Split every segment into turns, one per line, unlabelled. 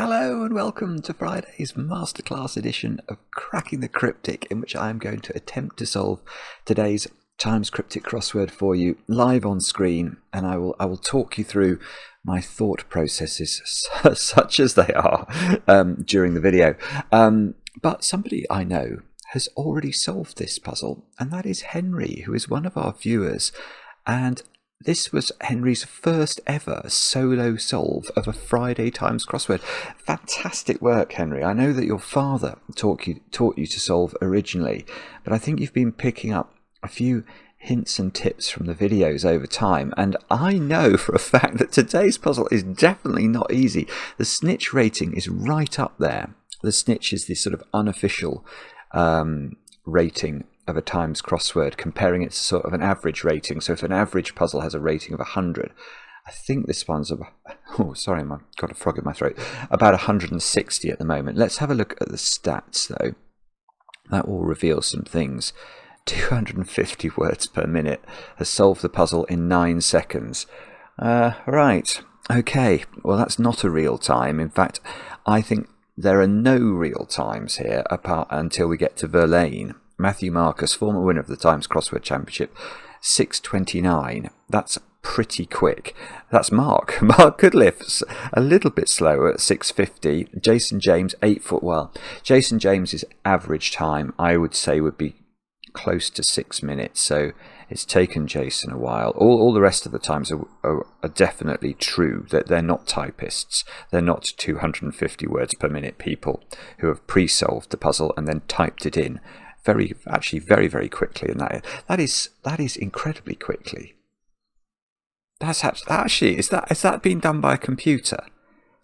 Hello and welcome to Friday's Masterclass edition of Cracking the Cryptic, in which I am going to attempt to solve today's Times Cryptic crossword for you live on screen, and I will talk you through my thought processes such as they are during the video. But somebody I know has already solved this puzzle, and that is Henry, who is one of our viewers, and this was Henry's first ever solo solve of a Friday Times crossword. Fantastic work, Henry. I know that your father taught you to solve originally, but I think you've been picking up a few hints and tips from the videos over time, and I know for a fact that today's puzzle is definitely not easy. The snitch rating is right up there. The snitch is this sort of unofficial rating of a Times crossword, comparing it to sort of an average rating. So if an average puzzle has a rating of 100, I think this one's about, oh sorry, I've got a frog in my throat, about 160 at the moment. Let's have a look at the stats though. That will reveal some things. 250 words per minute, has solved the puzzle in 9 seconds. Right, okay, well that's not a real time. In fact, I think there are no real times here apart until we get to Verlaine. Matthew Marcus, former winner of the Times Crossword Championship, 6:29. That's pretty quick. That's Mark Goodliffe's a little bit slower at 6:50. Jason James, 8 foot. Well, Jason James's average time, I would say, would be close to 6 minutes. So it's taken Jason a while. All the rest of the times are definitely true. That they're not typists. They're not 250 words per minute people who have pre-solved the puzzle and then typed it in very quickly, and that is incredibly quickly. That's actually is that being done by a computer?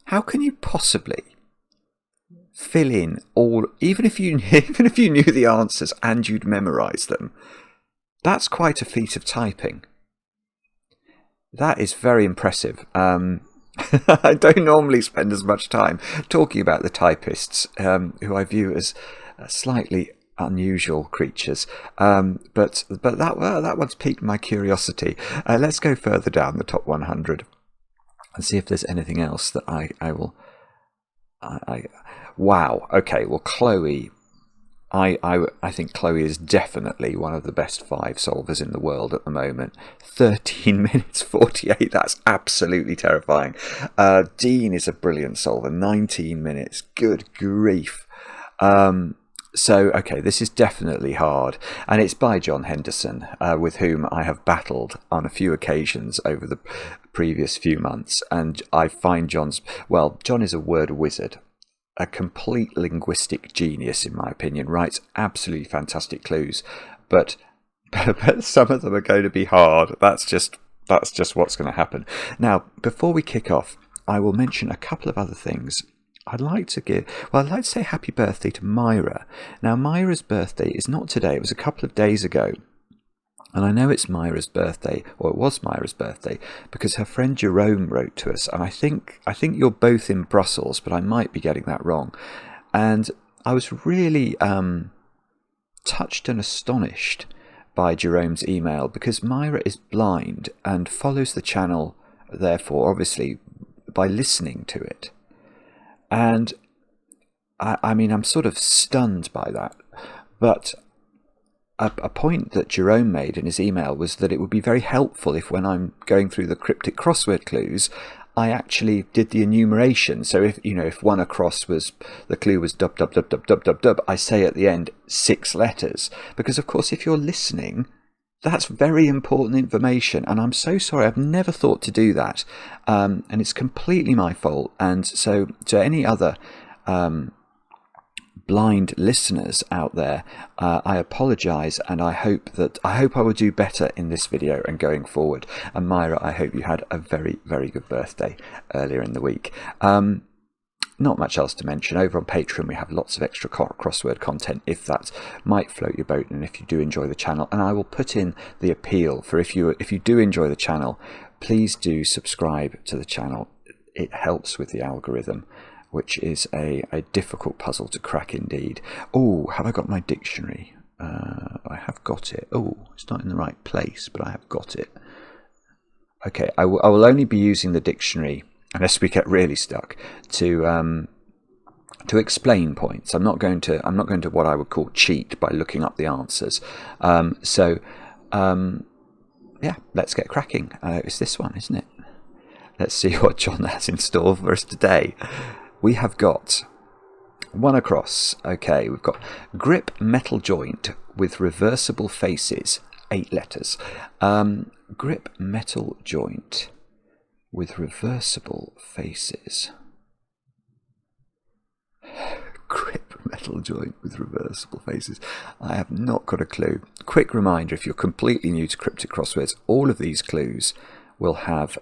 How can you possibly fill in all, even if you knew the answers and you'd memorized them? That's quite a feat of typing. That is very impressive. I don't normally spend as much time talking about the typists, who I view as slightly unusual creatures, but that one's piqued my curiosity. Let's go further down the top 100 and see if there's anything else that I will. Wow. Okay. Well, Chloe. I think Chloe is definitely one of the best 5 solvers in the world at the moment. 13 minutes 48. That's absolutely terrifying. Dean is a brilliant solver. 19 minutes. Good grief. So, okay, this is definitely hard, and it's by John Henderson, with whom I have battled on a few occasions over the previous few months, and I find John is a word wizard, a complete linguistic genius in my opinion, writes absolutely fantastic clues, but some of them are going to be hard. That's just what's going to happen. Now, before we kick off, I will mention a couple of other things. I'd like to say happy birthday to Myra. Now, Myra's birthday is not today, it was a couple of days ago. And I know it's Myra's birthday, or it was Myra's birthday, because her friend Jerome wrote to us. And I think you're both in Brussels, but I might be getting that wrong. And I was really touched and astonished by Jerome's email, because Myra is blind and follows the channel, therefore, obviously, by listening to it. And I mean, I'm sort of stunned by that. But a point that Jerome made in his email was that it would be very helpful if, when I'm going through the cryptic crossword clues, I actually did the enumeration. So if one across was, the clue was dub dub dub dub dub dub dub, I say at the end 6 letters. Because of course, if you're listening, that's very important information, and I'm so sorry, I've never thought to do that, and it's completely my fault. And so to any other blind listeners out there, I apologise, and I hope I will do better in this video and going forward. And Myra, I hope you had a very, very good birthday earlier in the week. Not much else to mention. Over on Patreon we have lots of extra crossword content if that might float your boat, and if you do enjoy the channel. And I will put in the appeal for if you do enjoy the channel, please do subscribe to the channel. It helps with the algorithm, which is a difficult puzzle to crack indeed. Oh, have I got my dictionary? I have got it. Oh, it's not in the right place, but I have got it. Okay, I will only be using the dictionary unless we get really stuck, to explain points. I'm not going to what I would call cheat by looking up the answers. Yeah, let's get cracking. It's this one, isn't it? Let's see what John has in store for us today. We have got one across. Okay, we've got grip metal joint with reversible faces. 8 letters. Grip metal joint with reversible faces. Grip metal joint with reversible faces. I have not got a clue. Quick reminder, if you're completely new to cryptic crosswords, all of these clues will have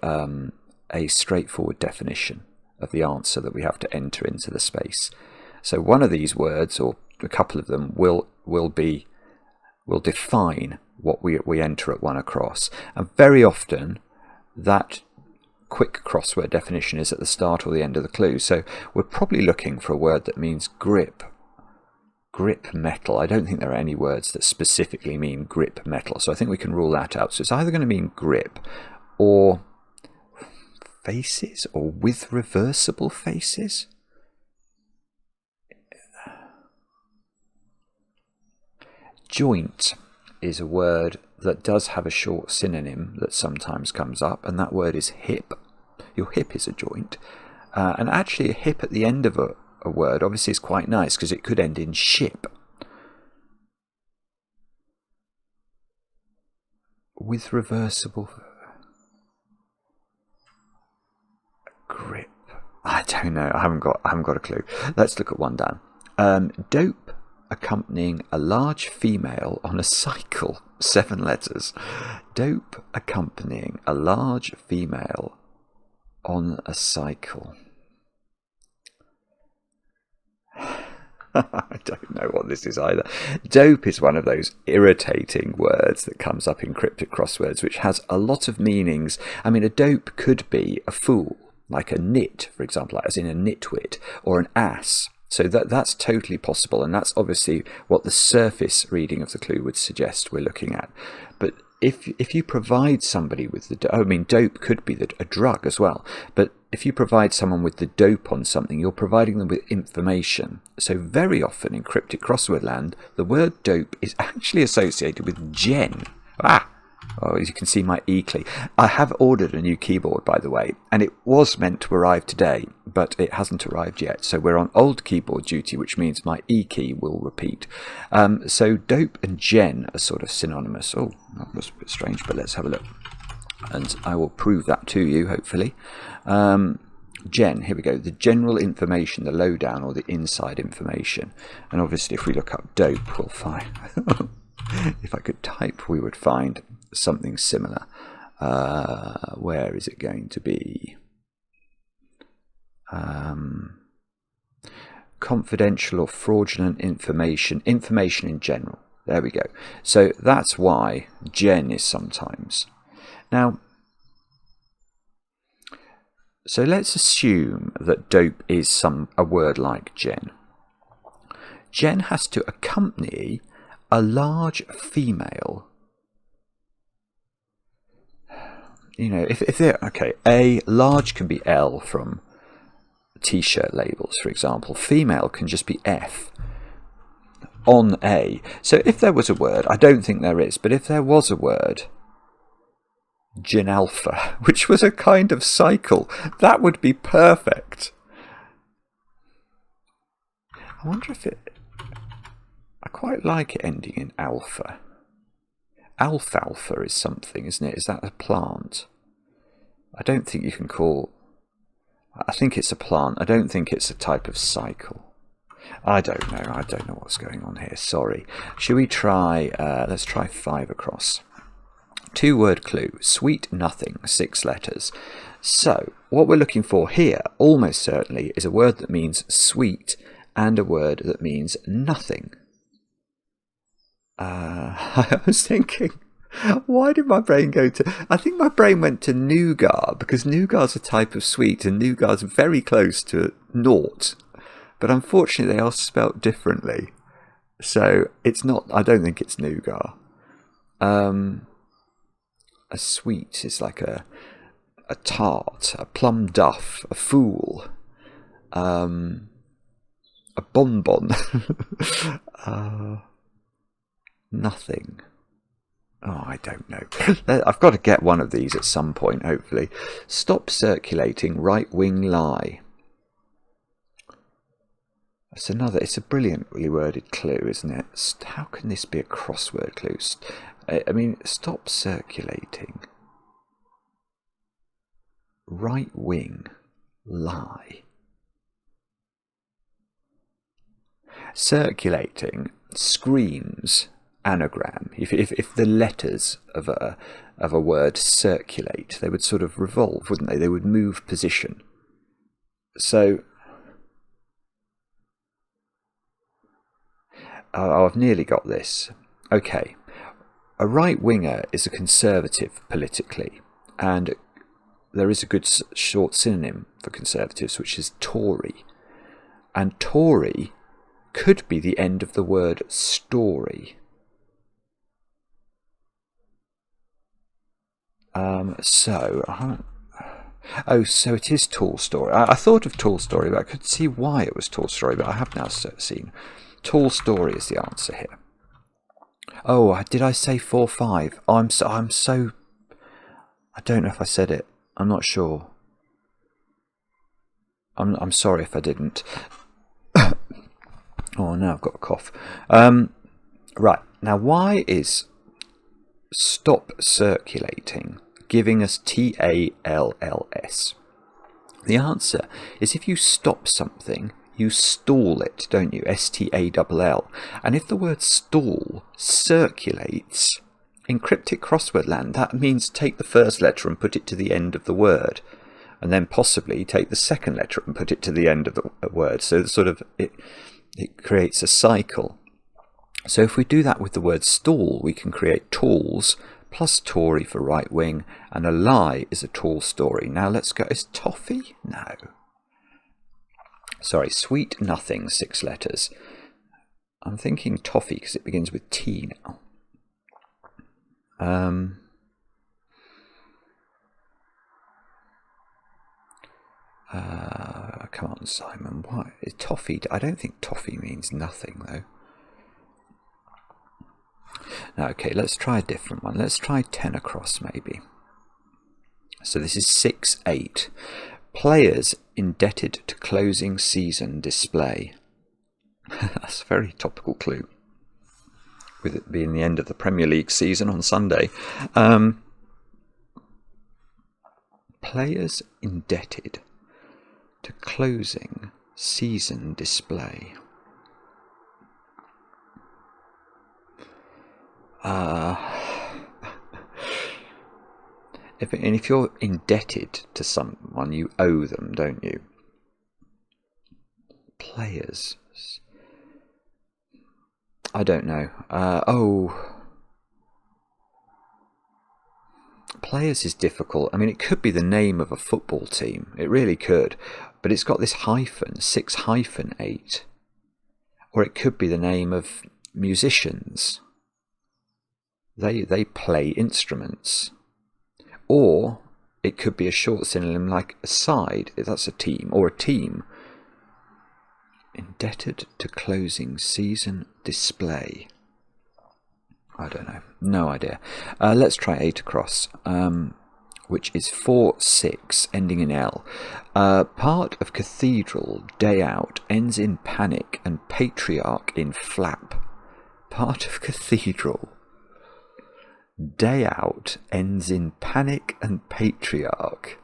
a straightforward definition of the answer that we have to enter into the space. So one of these words, or a couple of them, will define what we enter at one across. And very often that quick crossword definition is at the start or the end of the clue. So we're probably looking for a word that means grip metal. I don't think there are any words that specifically mean grip metal, so I think we can rule that out. So it's either going to mean grip or faces, or with reversible faces. Joint is a word that does have a short synonym that sometimes comes up, and that word is hip. Your hip is a joint. And actually a hip at the end of a word obviously is quite nice because it could end in ship. With reversible grip. I don't know. I haven't got a clue. Let's look at one down. Dope accompanying a large female on a cycle. 7 letters. Dope accompanying a large female on a cycle. I don't know what this is either. Dope is one of those irritating words that comes up in cryptic crosswords, which has a lot of meanings. I mean, a dope could be a fool, like a nit, for example, as in a nitwit, or an ass. So that's totally possible, and that's obviously what the surface reading of the clue would suggest we're looking at. But if you provide somebody with dope could be a drug as well, but if you provide someone with the dope on something, you're providing them with information. So very often in cryptic crossword land, the word dope is actually associated with gen. Oh, as you can see, my E-key. I have ordered a new keyboard, by the way, and it was meant to arrive today, but it hasn't arrived yet. So we're on old keyboard duty, which means my E-key will repeat. So dope and gen are sort of synonymous. Oh, that was a bit strange, but let's have a look. And I will prove that to you, hopefully. Gen, here we go. The general information, the lowdown or the inside information. And obviously, if we look up dope, we'll find... if I could type, we would find something similar. Where is it going to be? Confidential or fraudulent information in general. There we go. So that's why gen is sometimes. Now, so let's assume that dope is a word like gen. Gen has to accompany a large female. You know, if they're okay, a large can be L from t-shirt labels, for example. Female can just be F on A. So if there was a word, I don't think there is, but if there was a word, gin alpha, which was a kind of cycle, that would be perfect. I wonder if it... I quite like it ending in alpha. Alfalfa is something, isn't it? Is that a plant? I don't think you can call... I think it's a plant. I don't think it's a type of cycle. I don't know. I don't know what's going on here. Sorry. Should we try... let's try 5 across. 2-word clue. Sweet nothing. 6 letters. So, what we're looking for here, almost certainly, is a word that means sweet and a word that means nothing. I was thinking, why did my brain go to... I think my brain went to nougat, because nougat's a type of sweet, and nougat's very close to naught. But unfortunately, they are spelt differently. So, it's not... I don't think it's nougat. A sweet is like a a tart, a plum duff, a fool, a bonbon, nothing. Oh, I don't know. I've got to get one of these at some point, hopefully. Stop circulating right-wing lie. It's a brilliantly worded clue, isn't it? How can this be a crossword clue? I mean, stop circulating. Right-wing lie. Circulating screams anagram. If the letters of a word circulate, they would sort of revolve, wouldn't they? They would move position. So, I've nearly got this. Okay, a right-winger is a conservative politically, and there is a good short synonym for conservatives, which is Tory. And Tory could be the end of the word story. So it is Tall Story. I thought of Tall Story, but I could see why it was Tall Story, but I have now seen. Tall Story is the answer here. Oh, did I say 4-5? I'm so... I don't know if I said it. I'm not sure. I'm sorry if I didn't. Oh, now I've got a cough. Right, now why is stop circulating giving us TALLS? The answer is if you stop something, you stall it, don't you? STALL. And if the word stall circulates, in cryptic crossword land, that means take the first letter and put it to the end of the word, and then possibly take the second letter and put it to the end of the word. So sort of it creates a cycle. So if we do that with the word stall, we can create talls plus Tory for right wing, and a lie is a tall story. Now let's go. Is toffee? No. Sorry, sweet nothing, 6 letters. I'm thinking toffee because it begins with T now. Come on, Simon. What is toffee? I don't think toffee means nothing, though. Now, okay, let's try a different one. Let's try 10 across, maybe. So this is 6-8. Players indebted to closing season display. That's a very topical clue, with it being the end of the Premier League season on Sunday. Players indebted to closing season display. If you're indebted to someone, you owe them, don't you? Players. I don't know. Players is difficult. I mean, it could be the name of a football team. It really could. But it's got this hyphen, 6-8. Or it could be the name of musicians. They play instruments. Or it could be a short synonym like a side, if that's a team, or a team. Indebted to closing season display. I don't know. No idea. Let's try 8 across, which is 4-6, ending in L. Part of cathedral, day out, ends in panic and patriarch in flap. Part of cathedral, day out, ends in panic and patriarch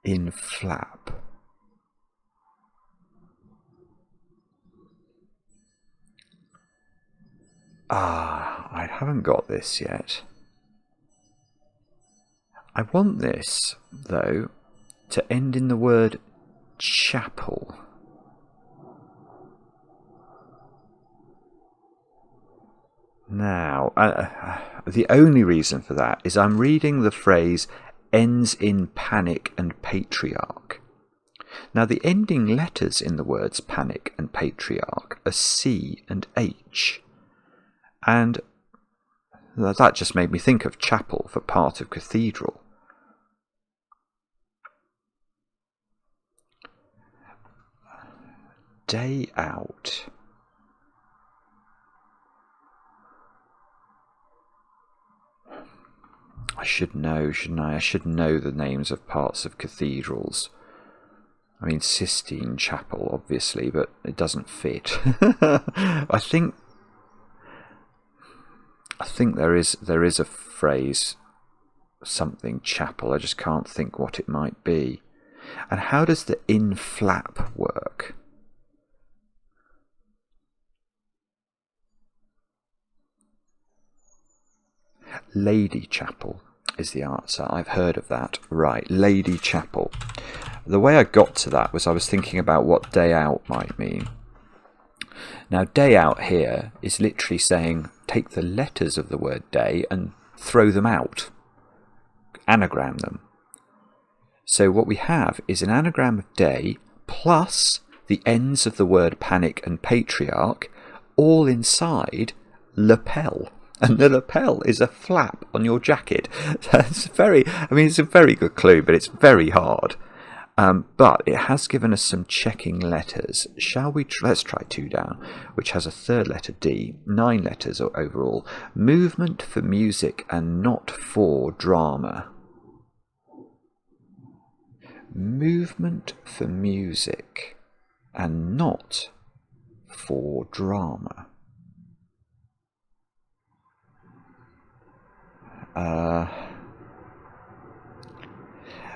in flap. I haven't got this yet. I want this, though, to end in the word chapel. Now, the only reason for that is I'm reading the phrase ends in panic and patriarch. Now, the ending letters in the words panic and patriarch are C and H. And that just made me think of chapel for part of cathedral. day out. I should know, shouldn't I? I should know the names of parts of cathedrals. I mean, Sistine Chapel, obviously, but it doesn't fit. I think there is a phrase, something chapel. I just can't think what it might be. And how does the in flap work? Lady Chapel is the answer. I've heard of that. Right, Lady Chapel. The way I got to that was I was thinking about what day out might mean. Now, day out here is literally saying take the letters of the word day and throw them out. Anagram them. So what we have is an anagram of day plus the ends of the word panic and patriarch, all inside lapel. And the lapel is a flap on your jacket. It's it's a very good clue, but it's very hard. But it has given us some checking letters. Shall we? Let's try 2 down, which has a third letter D. 9 letters overall. Movement for music and not for drama. Movement for music and not for drama.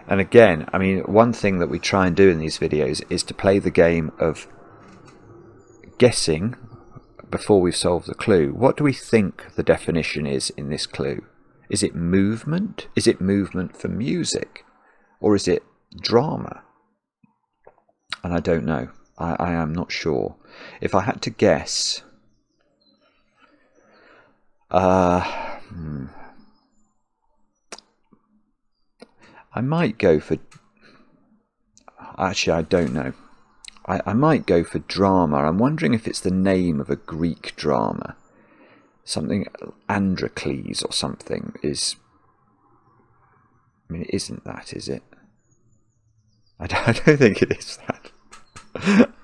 And again, I mean, one thing that we try and do in these videos is to play the game of guessing before we've solved the clue. What do we think the definition is in this clue? Is it movement? Is it movement for music? Or is it drama? And I don't know. I am not sure. If I had to guess... I might go for... Actually, I don't know. I might go for drama. I'm wondering if it's the name of a Greek drama. Something Androcles or something is... I mean, it isn't that, is it? I don't think it is that.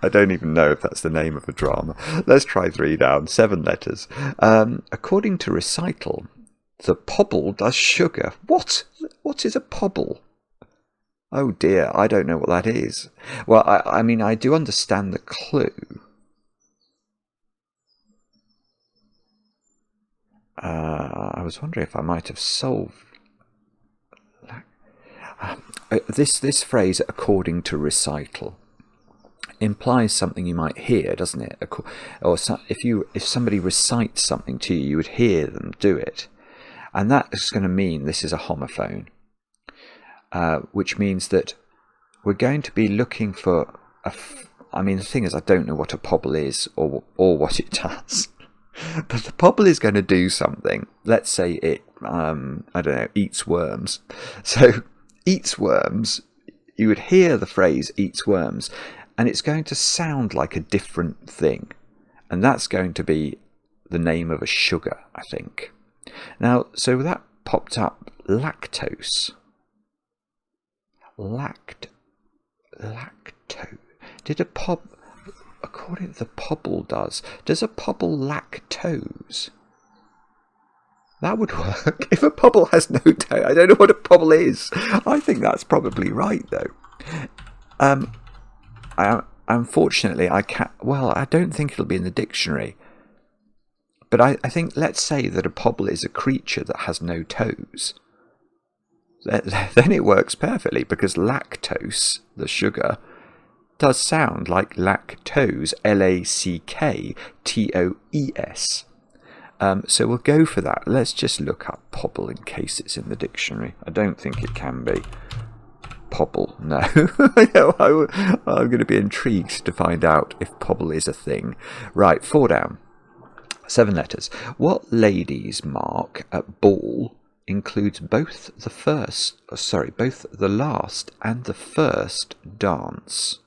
I don't even know if that's the name of a drama. Let's try 3 down. 7 letters. According to recital, the pobble does sugar. What? What is a pobble? Oh dear, I don't know what that is. Well, I mean, I do understand the clue. I was wondering if I might have solved... This phrase, according to recital, implies something you might hear, doesn't it? Or if somebody recites something to you, you would hear them do it. And that is going to mean this is a homophone, which means that we're going to be looking for I mean, the thing is, I don't know what a pobble is or what it does. But the pobble is going to do something. Let's say it, I don't know, eats worms. So, eats worms, you would hear the phrase eats worms, and it's going to sound like a different thing. And that's going to be the name of a sugar, I think. Now, so that popped up lactose. Lactose. Did a according to the pobble does a pobble lactose? That would work. If a pobble has no toe, I don't know what a pobble is. I think that's probably right, though. Unfortunately, I can't. Well, I don't think it'll be in the dictionary. But I think, let's say that a pobble is a creature that has no toes. Then it works perfectly, because lactose, the sugar, does sound like lactose, L-A-C-K-T-O-E-S. So we'll go for that. Let's just look up pobble in case it's in the dictionary. I don't think it can be. Pobble, no. I'm going to be intrigued to find out if pobble is a thing. Right, 4 down. 7 letters. What lady's mark at ball includes both the last and the first dance?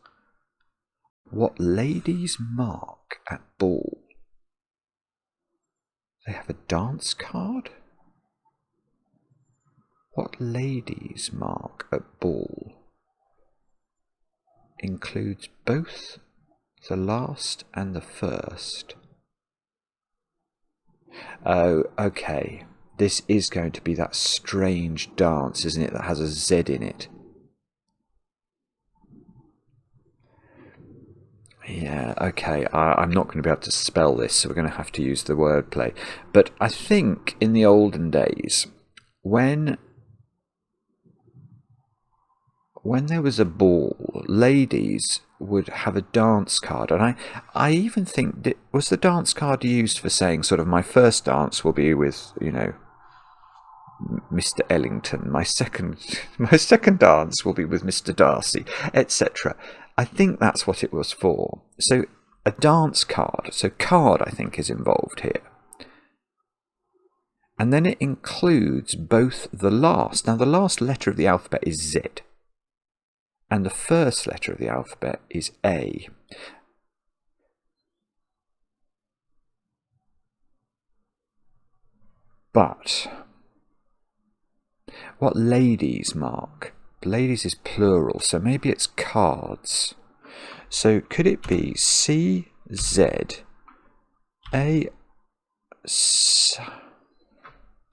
What lady's mark at ball? They have a dance card? What lady's mark at ball includes both The last and the first. Oh, okay. This is going to be that strange dance, isn't it, that has a Z in it. Yeah, okay, I'm not going to be able to spell this, so we're going to have to use the wordplay. But I think in the olden days, when there was a ball, ladies would have a dance card, and I even think that was the dance card used for saying sort of my first dance will be with, you know, Mr. Ellington, my second dance will be with Mr. Darcy, etc. I think that's what it was for. So a dance card, so card I think is involved here. And then it includes both the last, now the last letter of the alphabet is Z, and the first letter of the alphabet is A. But what ladies mark? Ladies is plural, so maybe it's cards. So could it be C, Z, A,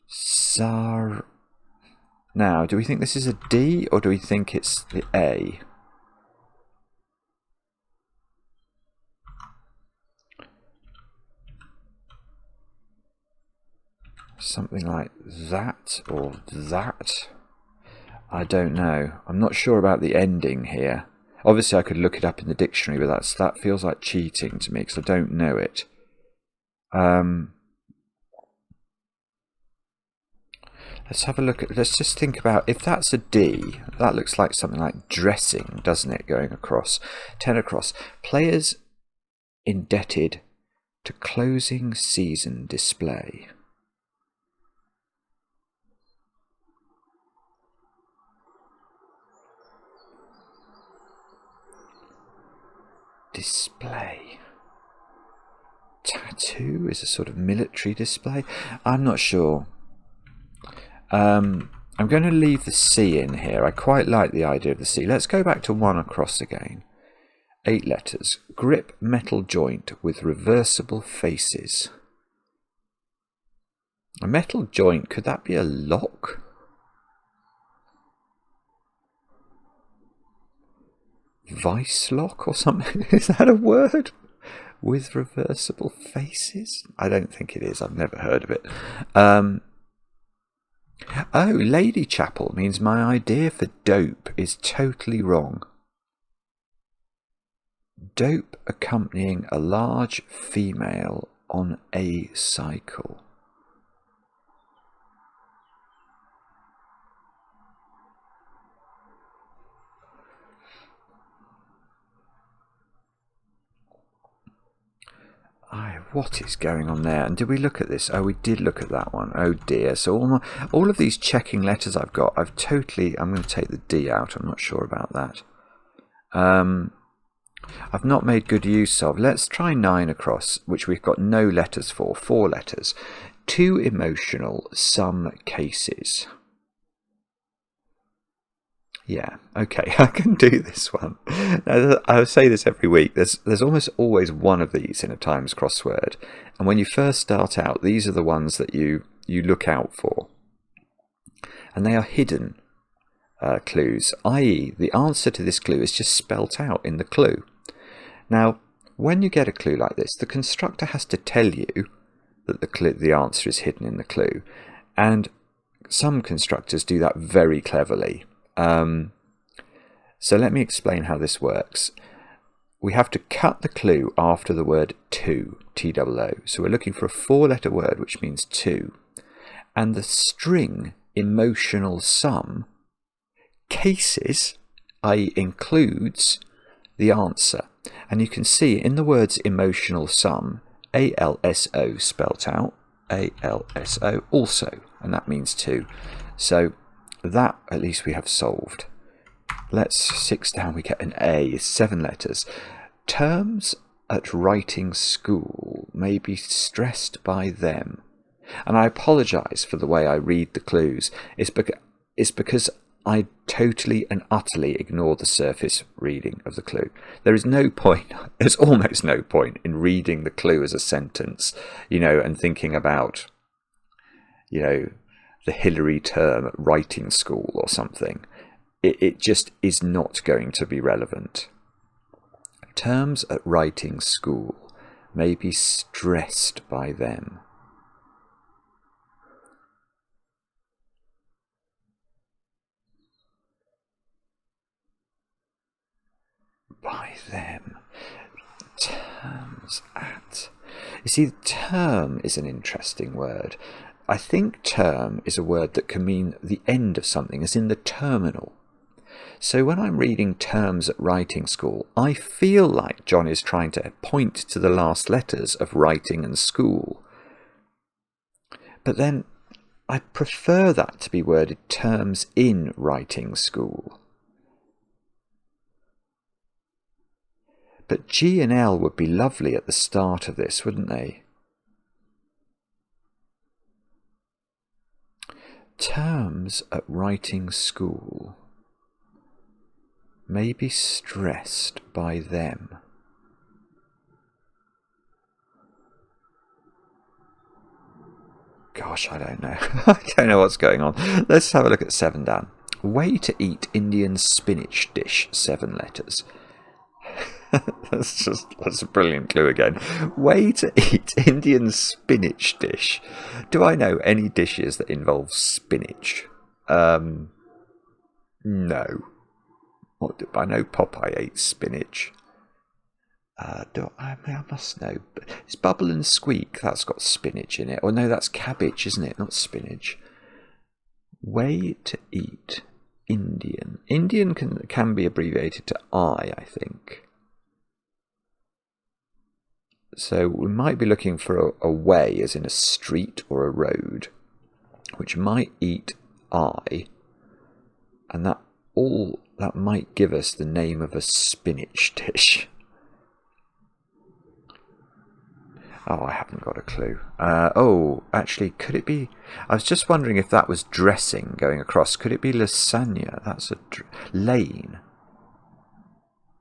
Sar? Now, do we think this is a D or do we think it's the A? Something like that or that? I don't know. I'm not sure about the ending here. Obviously I could look it up in the dictionary, but that feels like cheating to me because I don't know it. Let's have a look at, let's just think about, if that's a D, that looks like something like dressing, doesn't it, going across, 10 across. Players indebted to closing season display. Display. Tattoo is a sort of military display. I'm not sure. I'm going to leave the C in here. I quite like the idea of the C. Let's go back to 1 across again. 8 letters. Grip metal joint with reversible faces. A metal joint, could that be a lock? Vice lock or something? Is that a word? With reversible faces? I don't think it is. I've never heard of it. Oh, Lady Chapel means my idea for dope is totally wrong. Dope accompanying a large female on a cycle. What is going on there? And did we look at this? Oh, we did look at that one. Oh dear. So all of these checking letters I've got, I'm going to take the D out. I'm not sure about that. I've not made good use of. Let's try 9 across, which we've got no letters for. 4 letters. 2 emotional, some cases. Yeah, okay, I can do this one. Now, I say this every week. There's almost always one of these in a Times crossword. And when you first start out, these are the ones that you look out for. And they are hidden clues, i.e. the answer to this clue is just spelt out in the clue. Now, when you get a clue like this, the constructor has to tell you that the answer is hidden in the clue. And some constructors do that very cleverly. So let me explain how this works. We have to cut the clue after the word to, T-O-O. So we're looking for a 4-letter word which means to. And the string emotional sum cases, i.e. includes the answer. And you can see in the words emotional sum, A-L-S-O spelt out, A-L-S-O also, and that means to. So that at least we have solved. Let's 6 down, we get an A, 7 letters. Terms at writing school may be stressed by them. And I apologise for the way I read the clues. It's because I totally and utterly ignore the surface reading of the clue. There is no point, there's almost no point in reading the clue as a sentence, and thinking about, the Hillary term at writing school or something. It just is not going to be relevant. Terms at writing school may be stressed by them. By them. Terms at. You see, term is an interesting word. I think term is a word that can mean the end of something, as in the terminal. So when I'm reading terms at writing school, I feel like John is trying to point to the last letters of writing and school. But then I prefer that to be worded terms in writing school. But G and L would be lovely at the start of this, wouldn't they? Terms at writing school may be stressed by them. Gosh, I don't know. I don't know what's going on. Let's have a look at 7 down. Way to eat Indian spinach dish, 7 letters. That's a brilliant clue again. Way to eat Indian spinach dish. Do I know any dishes that involve spinach? No. I know Popeye ate spinach. I must know. It's Bubble and Squeak. That's got spinach in it. Or no, that's cabbage, isn't it? Not spinach. Way to eat Indian. Indian can be abbreviated to I think. So we might be looking for a way, as in a street or a road, which might eat I, and that might give us the name of a spinach dish. Oh, I haven't got a clue. Actually, could it be? I was just wondering if that was dressing going across. Could it be lasagna? That's a lane.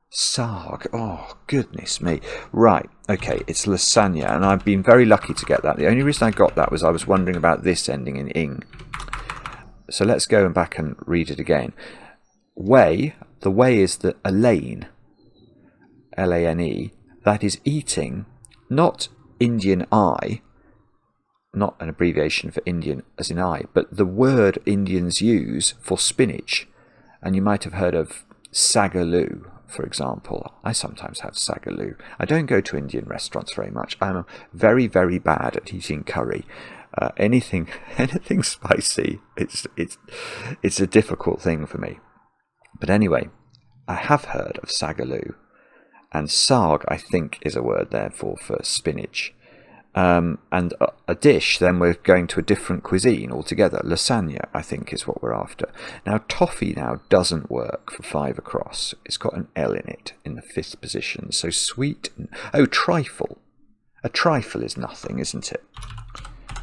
Sarg. Oh, goodness me. Right, okay, it's lasagna, and I've been very lucky to get that. The only reason I got that was I was wondering about this ending in ing. So let's go back and read it again. Way, the way is a lane, Lane, that is eating, not Indian I, not an abbreviation for Indian as in I, but the word Indians use for spinach. And you might have heard of sagaloo, for example. I sometimes have sagaloo. I don't go to Indian restaurants very much. I'm very, very bad at eating curry. Anything spicy, it's a difficult thing for me. But anyway, I have heard of sagaloo, and sarg, I think, is a word therefore for spinach. And a dish, then we're going to a different cuisine altogether. Lasagna, I think, is what we're after. Now, toffee now doesn't work for 5 across. It's got an L in it in the 5th position. So sweet. Trifle. A trifle is nothing, isn't it?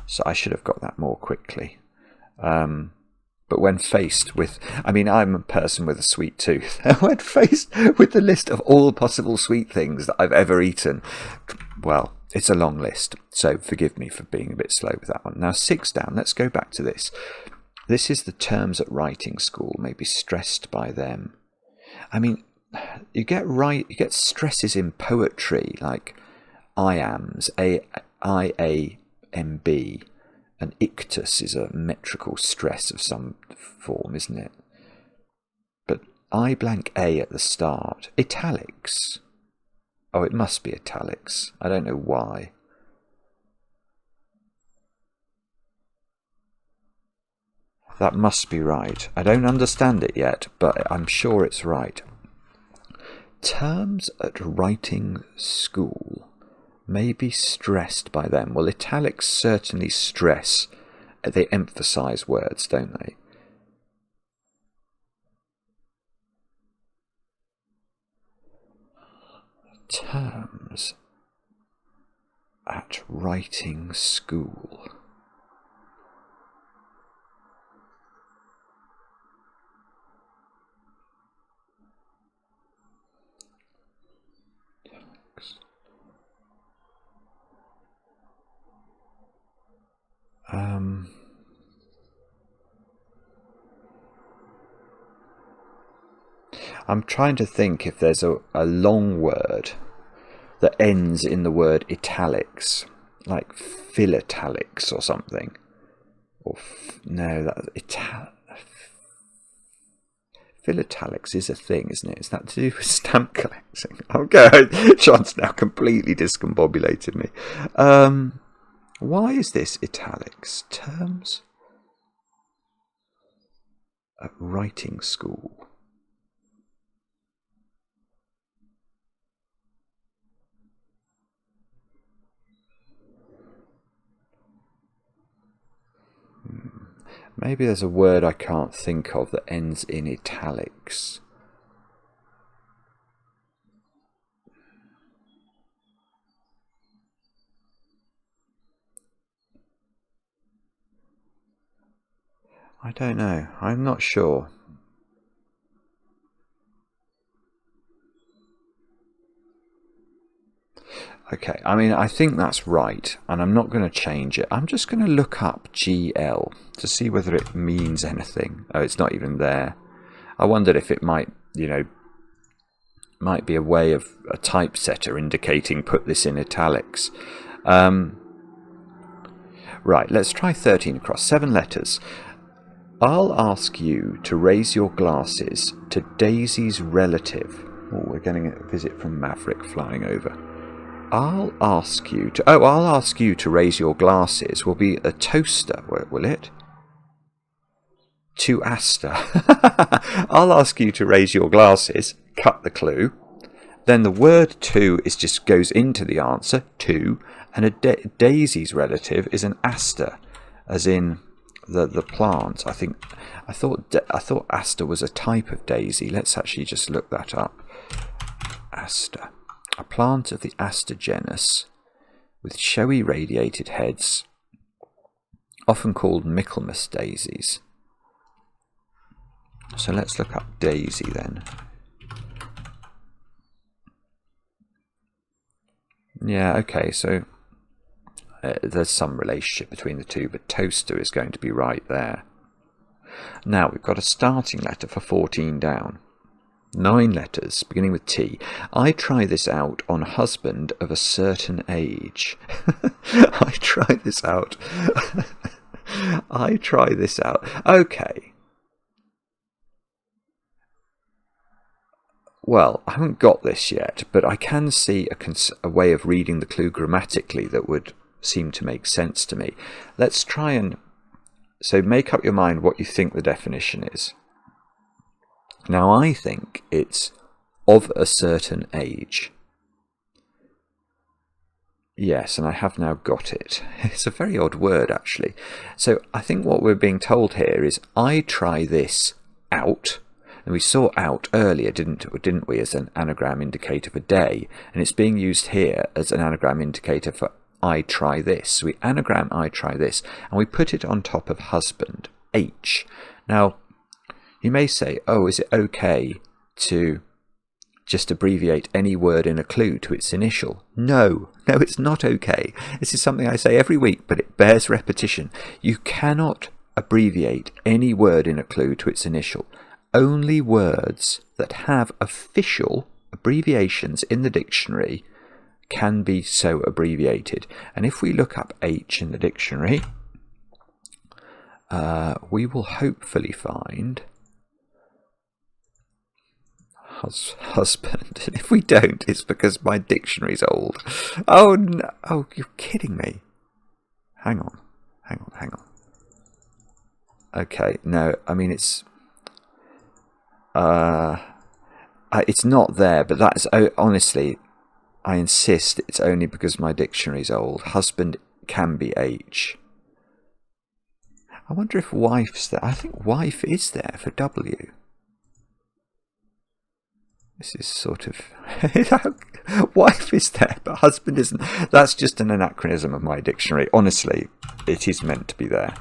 So I should have got that more quickly. But when faced with, I'm a person with a sweet tooth. When faced with the list of all possible sweet things that I've ever eaten, well, it's a long list, so forgive me for being a bit slow with that one. Now 6 down, let's go back to this. This is the terms at writing school, may be stressed by them. You get stresses in poetry, like iambs, I-A-M-B, and ictus is a metrical stress of some form, isn't it? But I blank A at the start, italics. Oh, it must be italics. I don't know why. That must be right. I don't understand it yet, but I'm sure it's right. Terms at writing school may be stressed by them. Well, italics certainly stress. They emphasize words, don't they? Terms at writing school. I'm trying to think if there's a long word that ends in the word italics, like philatalics or something. Or no, that philatalics is a thing, isn't it? Is that to do with stamp collecting? Okay, John's now completely discombobulated me. Why is this italics? Terms at writing school. Maybe there's a word I can't think of that ends in italics. I don't know. I'm not sure. Okay, I mean, I think that's right, and I'm not going to change it. I'm just going to look up GL to see whether it means anything. Oh, it's not even there. I wondered if it might, you know, might be a way of a typesetter indicating put this in italics. Right, let's try 13 across. 7 letters. I'll ask you to raise your glasses to Daisy's relative. Oh, we're getting a visit from Maverick flying over. I'll ask you to raise your glasses will be a toaster, will it? To Asta. I'll ask you to raise your glasses, cut the clue. Then the word to is just goes into the answer, to, and a Daisy's relative is an Asta, as in the plant. I thought Asta was a type of daisy. Let's actually just look that up. Asta. A plant of the Aster genus with showy radiated heads, often called Michaelmas daisies. So let's look up daisy then. Yeah, okay, so there's some relationship between the two, but toaster is going to be right there. Now we've got a starting letter for 14 down. 9 letters, beginning with T. I try this out on husband of a certain age. I try this out. I try this out. Okay. Well, I haven't got this yet, but I can see a way of reading the clue grammatically that would seem to make sense to me. Let's try and... So make up your mind what you think the definition is. Now, I think it's of a certain age. Yes, and I have now got it. It's a very odd word, actually. So I think what we're being told here is, I try this out. And we saw out earlier, didn't we, as an anagram indicator for day. And it's being used here as an anagram indicator for I try this. So we anagram I try this, and we put it on top of husband, H. Now, you may say, oh, is it okay to just abbreviate any word in a clue to its initial? No, it's not okay. This is something I say every week, but it bears repetition. You cannot abbreviate any word in a clue to its initial. Only words that have official abbreviations in the dictionary can be so abbreviated. And if we look up H in the dictionary, we will hopefully find husband. And if we don't, it's because my dictionary's old. Oh no! Oh, you're kidding me. Hang on. Okay, no, I mean it's not there, but that's honestly, I insist it's only because my dictionary's old. Husband can be H. I wonder if wife's there. I think wife is there for W. This is sort of... wife is there, but husband isn't. That's just an anachronism of my dictionary. Honestly, it is meant to be there.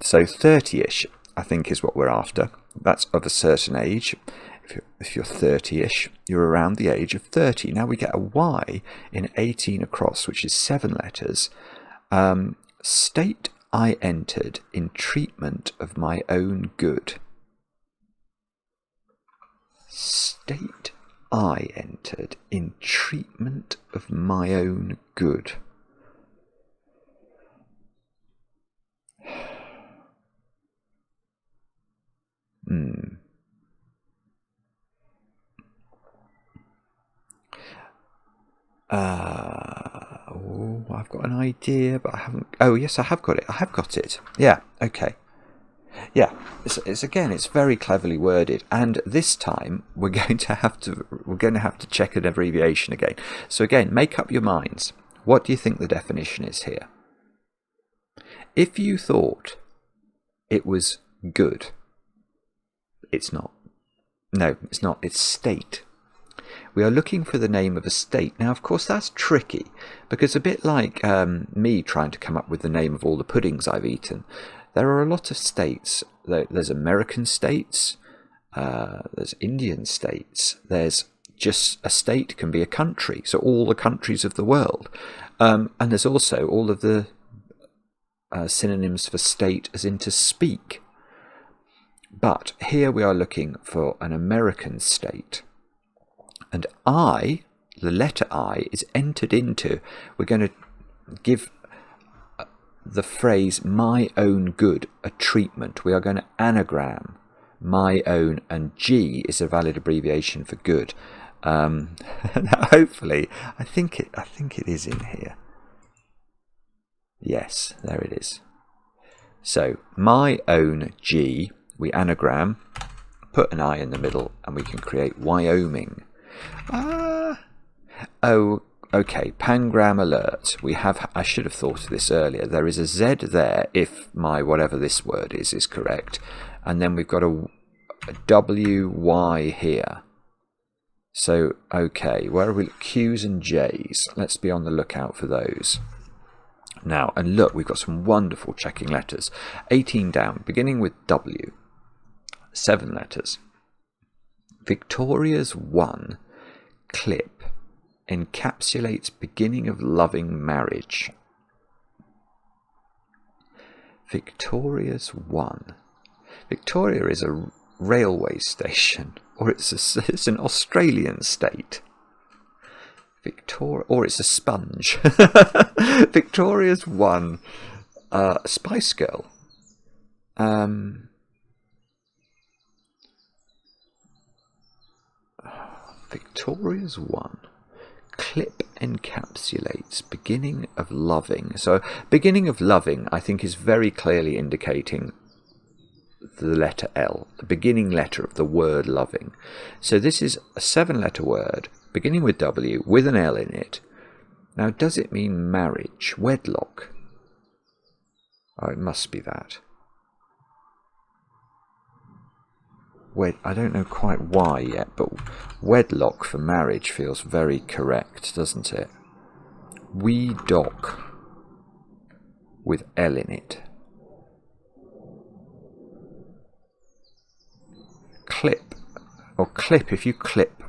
So 30-ish, I think, is what we're after. That's of a certain age. if you're 30-ish, you're around the age of 30. Now we get a Y in 18 across, which is 7 letters. State I entered in treatment of my own good. State I entered in treatment of my own good. I've got an idea, but I haven't. Oh, yes, I have got it. I have got it. Yeah. Okay. Yeah. It's very cleverly worded, and this time we're going to have to check an abbreviation again. So again, make up your minds. What do you think the definition is here? If you thought it was good, it's not. No, it's not. It's state. We are looking for the name of a state. Now, of course, that's tricky, because a bit like me trying to come up with the name of all the puddings I've eaten, there are a lot of states. There's American states, there's Indian states, there's just a state can be a country, so all the countries of the world. And there's also all of the synonyms for state as in to speak. But here we are looking for an American state. And I, the letter I, is entered into. We're going to give the phrase my own good a treatment. We are going to anagram my own, and G is a valid abbreviation for good. Hopefully, I think it is in here. Yes, there it is. So my own G, we anagram, put an I in the middle, and we can create Wyoming. Oh, okay, Pangram alert. I should have thought of this earlier. There is a Z there if my whatever this word is correct. And then we've got a WY here. So, okay, where are we? Q's and J's. Let's be on the lookout for those. Now, and look, we've got some wonderful checking letters. 18 down, beginning with W. 7 letters. Victoria's 1 clip encapsulates beginning of loving marriage. Victoria's 1. Victoria is a railway station, or it's an Australian state. Or it's a sponge. Victoria's 1. Spice Girl. Victoria's 1. Clip encapsulates beginning of loving. So beginning of loving, I think, is very clearly indicating the letter L, the beginning letter of the word loving. So this is a 7-letter word beginning with W with an L in it. Now, does it mean marriage, wedlock? Oh, it must be that. I don't know quite why yet, but wedlock for marriage feels very correct, doesn't it? We dock with L in it. Clip, or clip, if you clip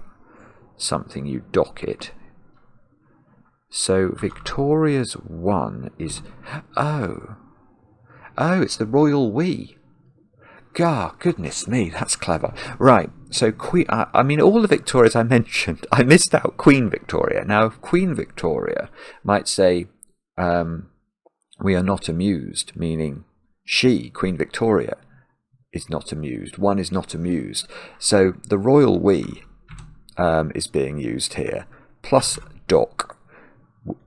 something, you dock it. So Victoria's 1 is, oh, it's the royal we. God, goodness me, that's clever. Right, so Queen. I mean, all the Victorias I mentioned, I missed out Queen Victoria. Now, Queen Victoria might say, we are not amused, meaning she, Queen Victoria, is not amused. One is not amused. So the royal we is being used here, plus dock,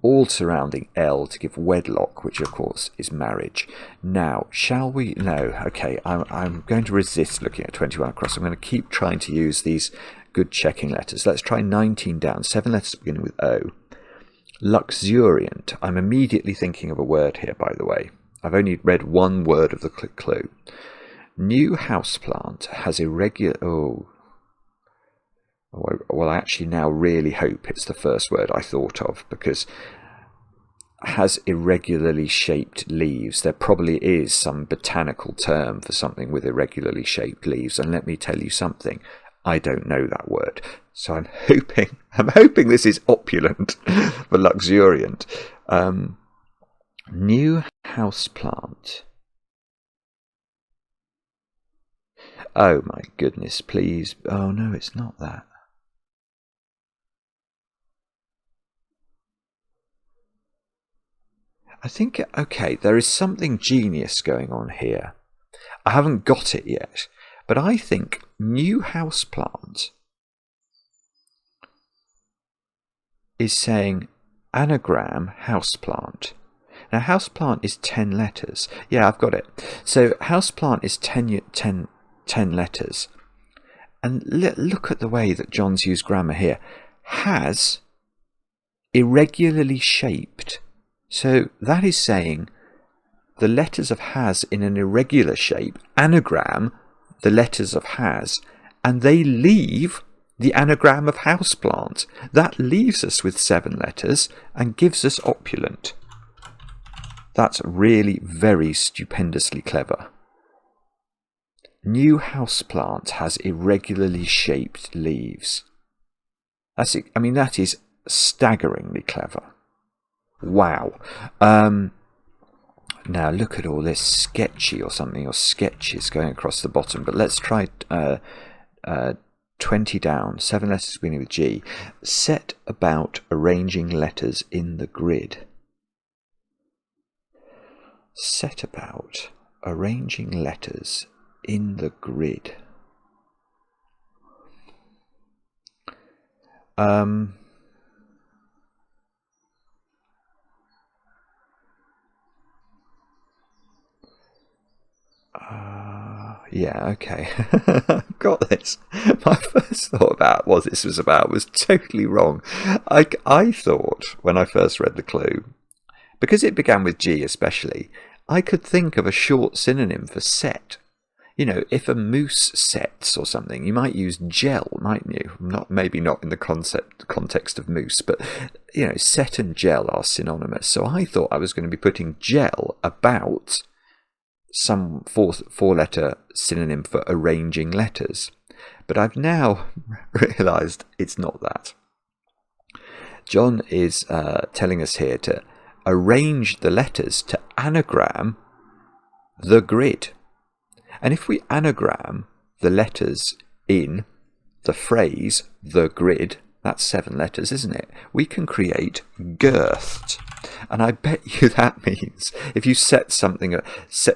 all surrounding L to give wedlock, which of course is marriage. Now, shall we? No, okay, I'm going to resist looking at 21 across. I'm going to keep trying to use these good checking letters. Let's try 19 down, 7 letters beginning with O. Luxuriant. I'm immediately thinking of a word here, by the way. I've only read one word of the clue. New houseplant has irregular... Well, I actually now really hope it's the first word I thought of, because has irregularly shaped leaves. There probably is some botanical term for something with irregularly shaped leaves, and let me tell you something. I don't know that word. So I'm hoping this is opulent for luxuriant. New houseplant. Oh my goodness, please. Oh no, it's not that. I think, okay, there is something genius going on here. I haven't got it yet, but I think new houseplant is saying anagram houseplant. Now, houseplant is 10 letters. Yeah, I've got it. So, houseplant is 10 letters. And look at the way that John's used grammar here. Has, irregularly shaped. So, that is saying the letters of has in an irregular shape anagram the letters of has, and they leave the anagram of houseplant. That leaves us with 7 letters and gives us opulent. That's really very stupendously clever. New houseplant has irregularly shaped leaves. That's it. I mean, that is staggeringly clever. Wow. Now look at all this sketchy or something, or sketches going across the bottom. But let's try 20 down, 7 letters beginning with G. Set about arranging letters in the grid. Set about arranging letters in the grid. Yeah, okay. Got this. My first thought about what this was about was totally wrong. I thought, when I first read the clue, because it began with G especially, I could think of a short synonym for set. You know, if a moose sets or something, you might use gel, mightn't you? Maybe not in the context of moose, but, you know, set and gel are synonymous. So I thought I was going to be putting gel about some four-letter synonym for arranging letters. But I've now realised it's not that. John is telling us here to arrange the letters to anagram the grid. And if we anagram the letters in the phrase the grid, that's 7 letters, isn't it? We can create girthed. And I bet you that means if you set something,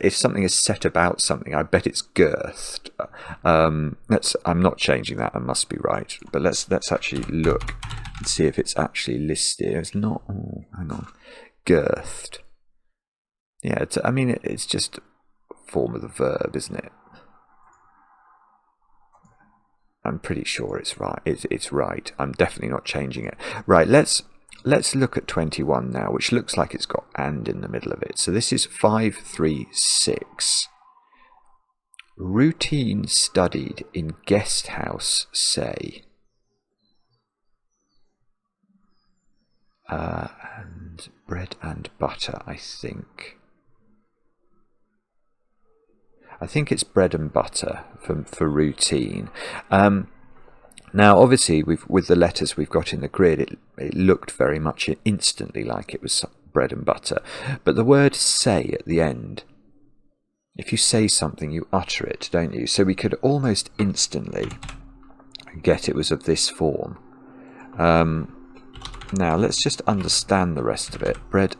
if something is set about something, I bet it's girthed. I'm not changing that. I must be right. But let's actually look and see if it's actually listed. It's not. Oh, hang on. Girthed. Yeah. I mean, it's just a form of the verb, isn't it? I'm pretty sure it's right. It's right. I'm definitely not changing it. Right. Let's look at 21 now, which looks like it's got and in the middle of it. So this is 5, 3, 6. Routine studied in guest house, say. And bread and butter, I think. I think it's bread and butter for routine. Now, obviously, with the letters we've got in the grid, it looked very much instantly like it was bread and butter. But the word say at the end, if you say something, you utter it, don't you? So we could almost instantly get it was of this form. Now, let's just understand the rest of it. Bread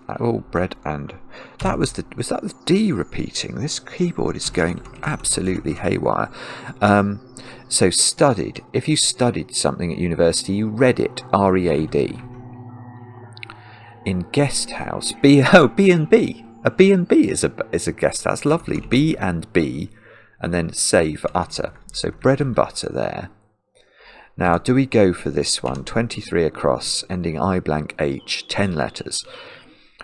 and... was that the D repeating? This keyboard is going absolutely haywire. So studied. If you studied something at university, you read it. R-E-A-D. In guest house. B&B. A B&B is a guest house. Lovely. B and B. And then say for utter. So bread and butter there. Now, do we go for this one? 23 across, ending I blank H, 10 letters.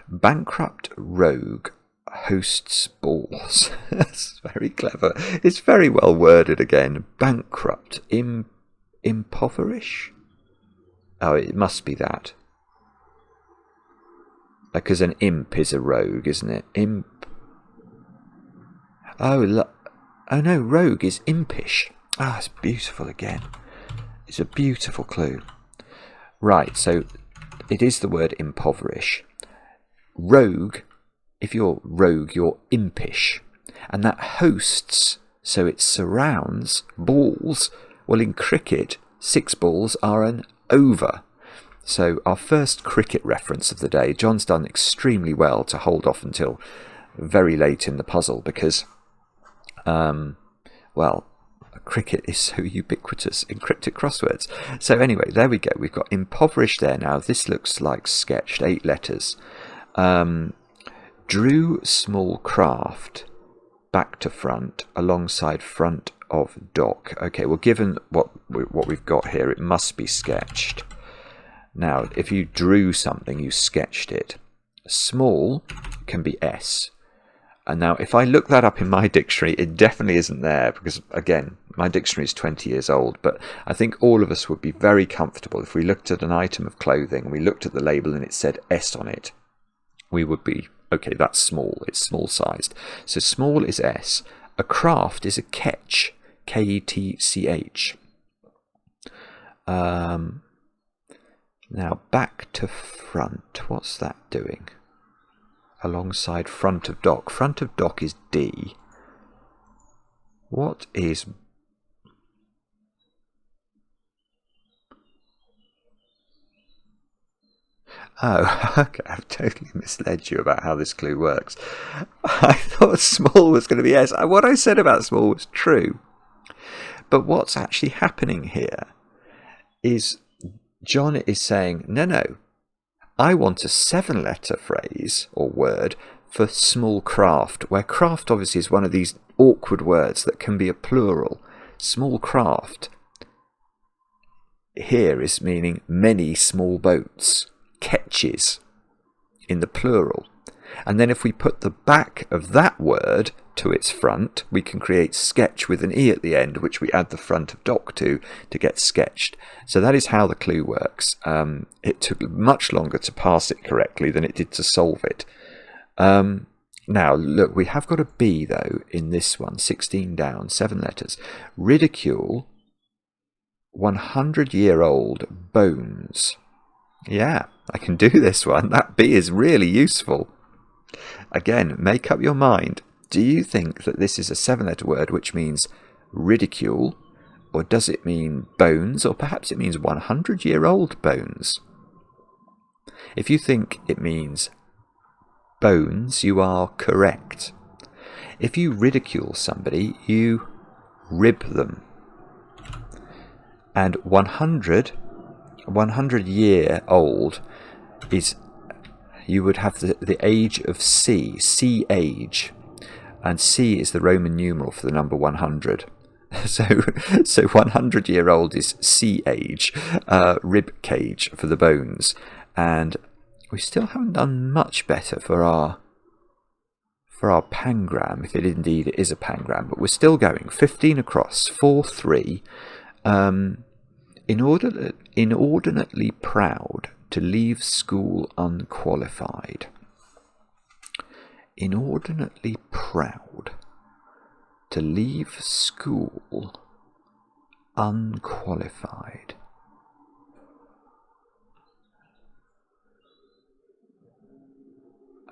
Bankrupt rogue hosts balls. That's very clever. It's very well worded again. Bankrupt. Impoverish? Oh, it must be that. Because an imp is a rogue, isn't it? Imp. Oh no, rogue is impish. Ah, it's beautiful again. It's a beautiful clue. Right, so it is the word impoverish. Rogue, if you're rogue, you're impish. And that hosts, so it surrounds, balls. Well, in cricket, 6 balls are an over. So our first cricket reference of the day, John's done extremely well to hold off until very late in the puzzle because, well, cricket is so ubiquitous in cryptic crosswords. So anyway, there we go. We've got impoverished there now. This looks like sketched, 8 letters. Drew small craft back to front alongside front of dock. Okay, well, given what we've got here, it must be sketched. Now, if you drew something, you sketched it. Small can be S. And now, if I look that up in my dictionary, it definitely isn't there because, again, my dictionary is 20 years old. But I think all of us would be very comfortable if we looked at an item of clothing, we looked at the label and it said S on it. We would be, okay, that's small. It's small-sized. So small is S. A craft is a ketch, K-E-T-C-H. Now, back to front. What's that doing? Alongside front of dock. Front of dock is D. What is... Oh, okay, I've totally misled you about how this clue works. I thought small was going to be S. What I said about small was true. But what's actually happening here is John is saying, no, I want a 7-letter phrase or word for small craft, where craft obviously is one of these awkward words that can be a plural. Small craft here is meaning many small boats, ketches in the plural. And then if we put the back of that word to its front, we can create sketch with an E at the end, which we add the front of dock to get sketched. So that is how the clue works. It took much longer to pass it correctly than it did to solve it. Now, look, we have got a B, though, in this one, 16 down, 7 letters. Ridicule, 100-year-old bones. Yeah, I can do this one. That B is really useful. Again, make up your mind. Do you think that this is a 7-letter word which means ridicule, or does it mean bones, or perhaps it means 100-year-old bones? If you think it means bones, you are correct. If you ridicule somebody, you rib them. And 100-year-old is... you would have the age of C age, and C is the Roman numeral for the number 100. So 100-year-old is C age, rib cage for the bones, and we still haven't done much better for our pangram, if it indeed is a pangram, but we're still going 15 across, 4-3. Inordinately proud. To leave school unqualified. Inordinately proud. To leave school unqualified.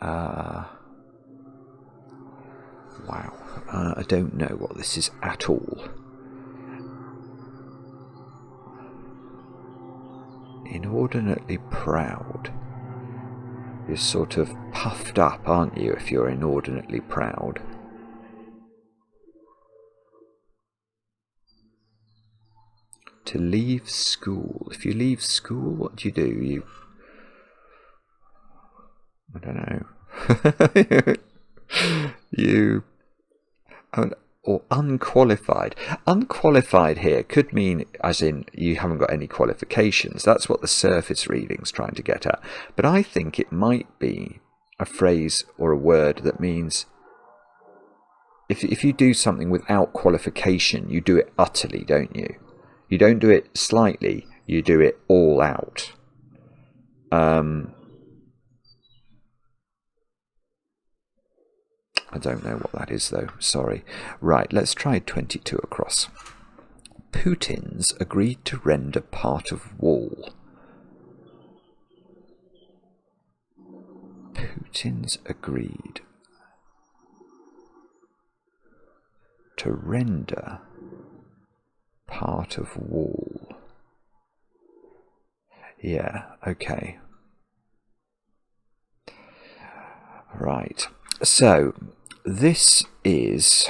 Wow. I don't know what this is at all. Inordinately proud. You're sort of puffed up, aren't you, if you're inordinately proud? To leave school. If you leave school, what do? I don't know. Or unqualified. Unqualified here could mean as in you haven't got any qualifications. That's what the surface reading's trying to get at. But I think it might be a phrase or a word that means if you do something without qualification, you do it utterly, don't you? You don't do it slightly, you do it all out. I don't know what that is, though. Sorry. Right, let's try 22 across. Putin's agreed to render part of wall. Putin's agreed to render part of wall. Yeah, okay. Right. So, this is...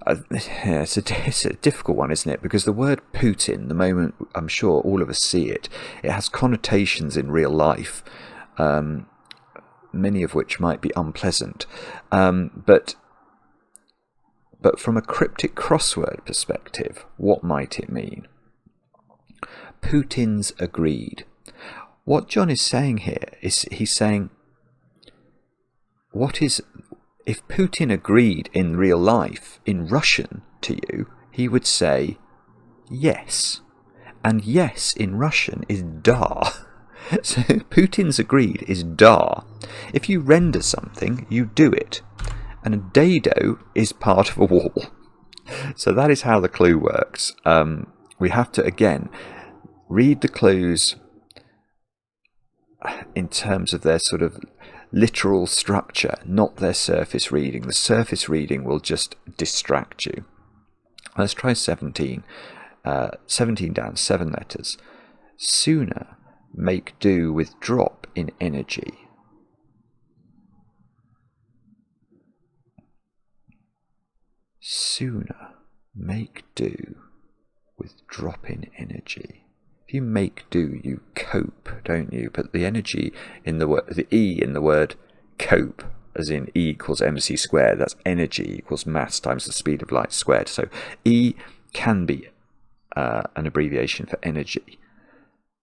it's a difficult one, isn't it? Because the word Putin, the moment I'm sure all of us see it, it has connotations in real life, many of which might be unpleasant. But from a cryptic crossword perspective, what might it mean? Putin's agreed. What John is saying here is he's saying, if Putin agreed in real life, in Russian, to you, he would say yes. And yes in Russian is da. So Putin's agreed is da. If you render something, you do it. And a dado is part of a wall. So that is how the clue works. We have to, again, read the clues in terms of their sort of literal structure, not their surface reading. The surface reading will just distract you. Let's try 17. 17 down, 7 letters. Sooner make do with drop in energy. Sooner make do with drop in energy. If you make do, you cope, don't you? But the energy in the word, the E in the word cope, as in E equals mc squared, that's energy equals mass times the speed of light squared. So E can be an abbreviation for energy.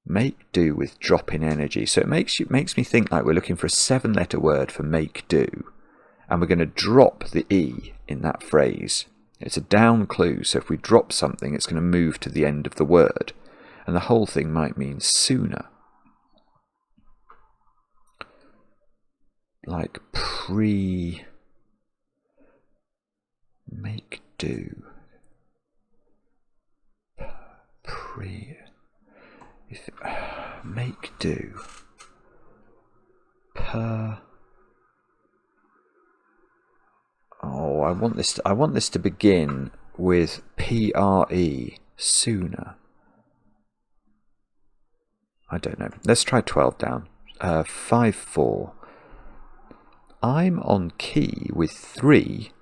Make do with drop in energy. So it makes me think like we're looking for a 7-letter word for make do, and we're going to drop the E in that phrase. It's a down clue, so if we drop something, it's going to move to the end of the word. And the whole thing might mean sooner. Like make do. Make do. Oh, I want this to begin with pre, sooner. I don't know. Let's try 12 down. 5-4. I'm on key with 3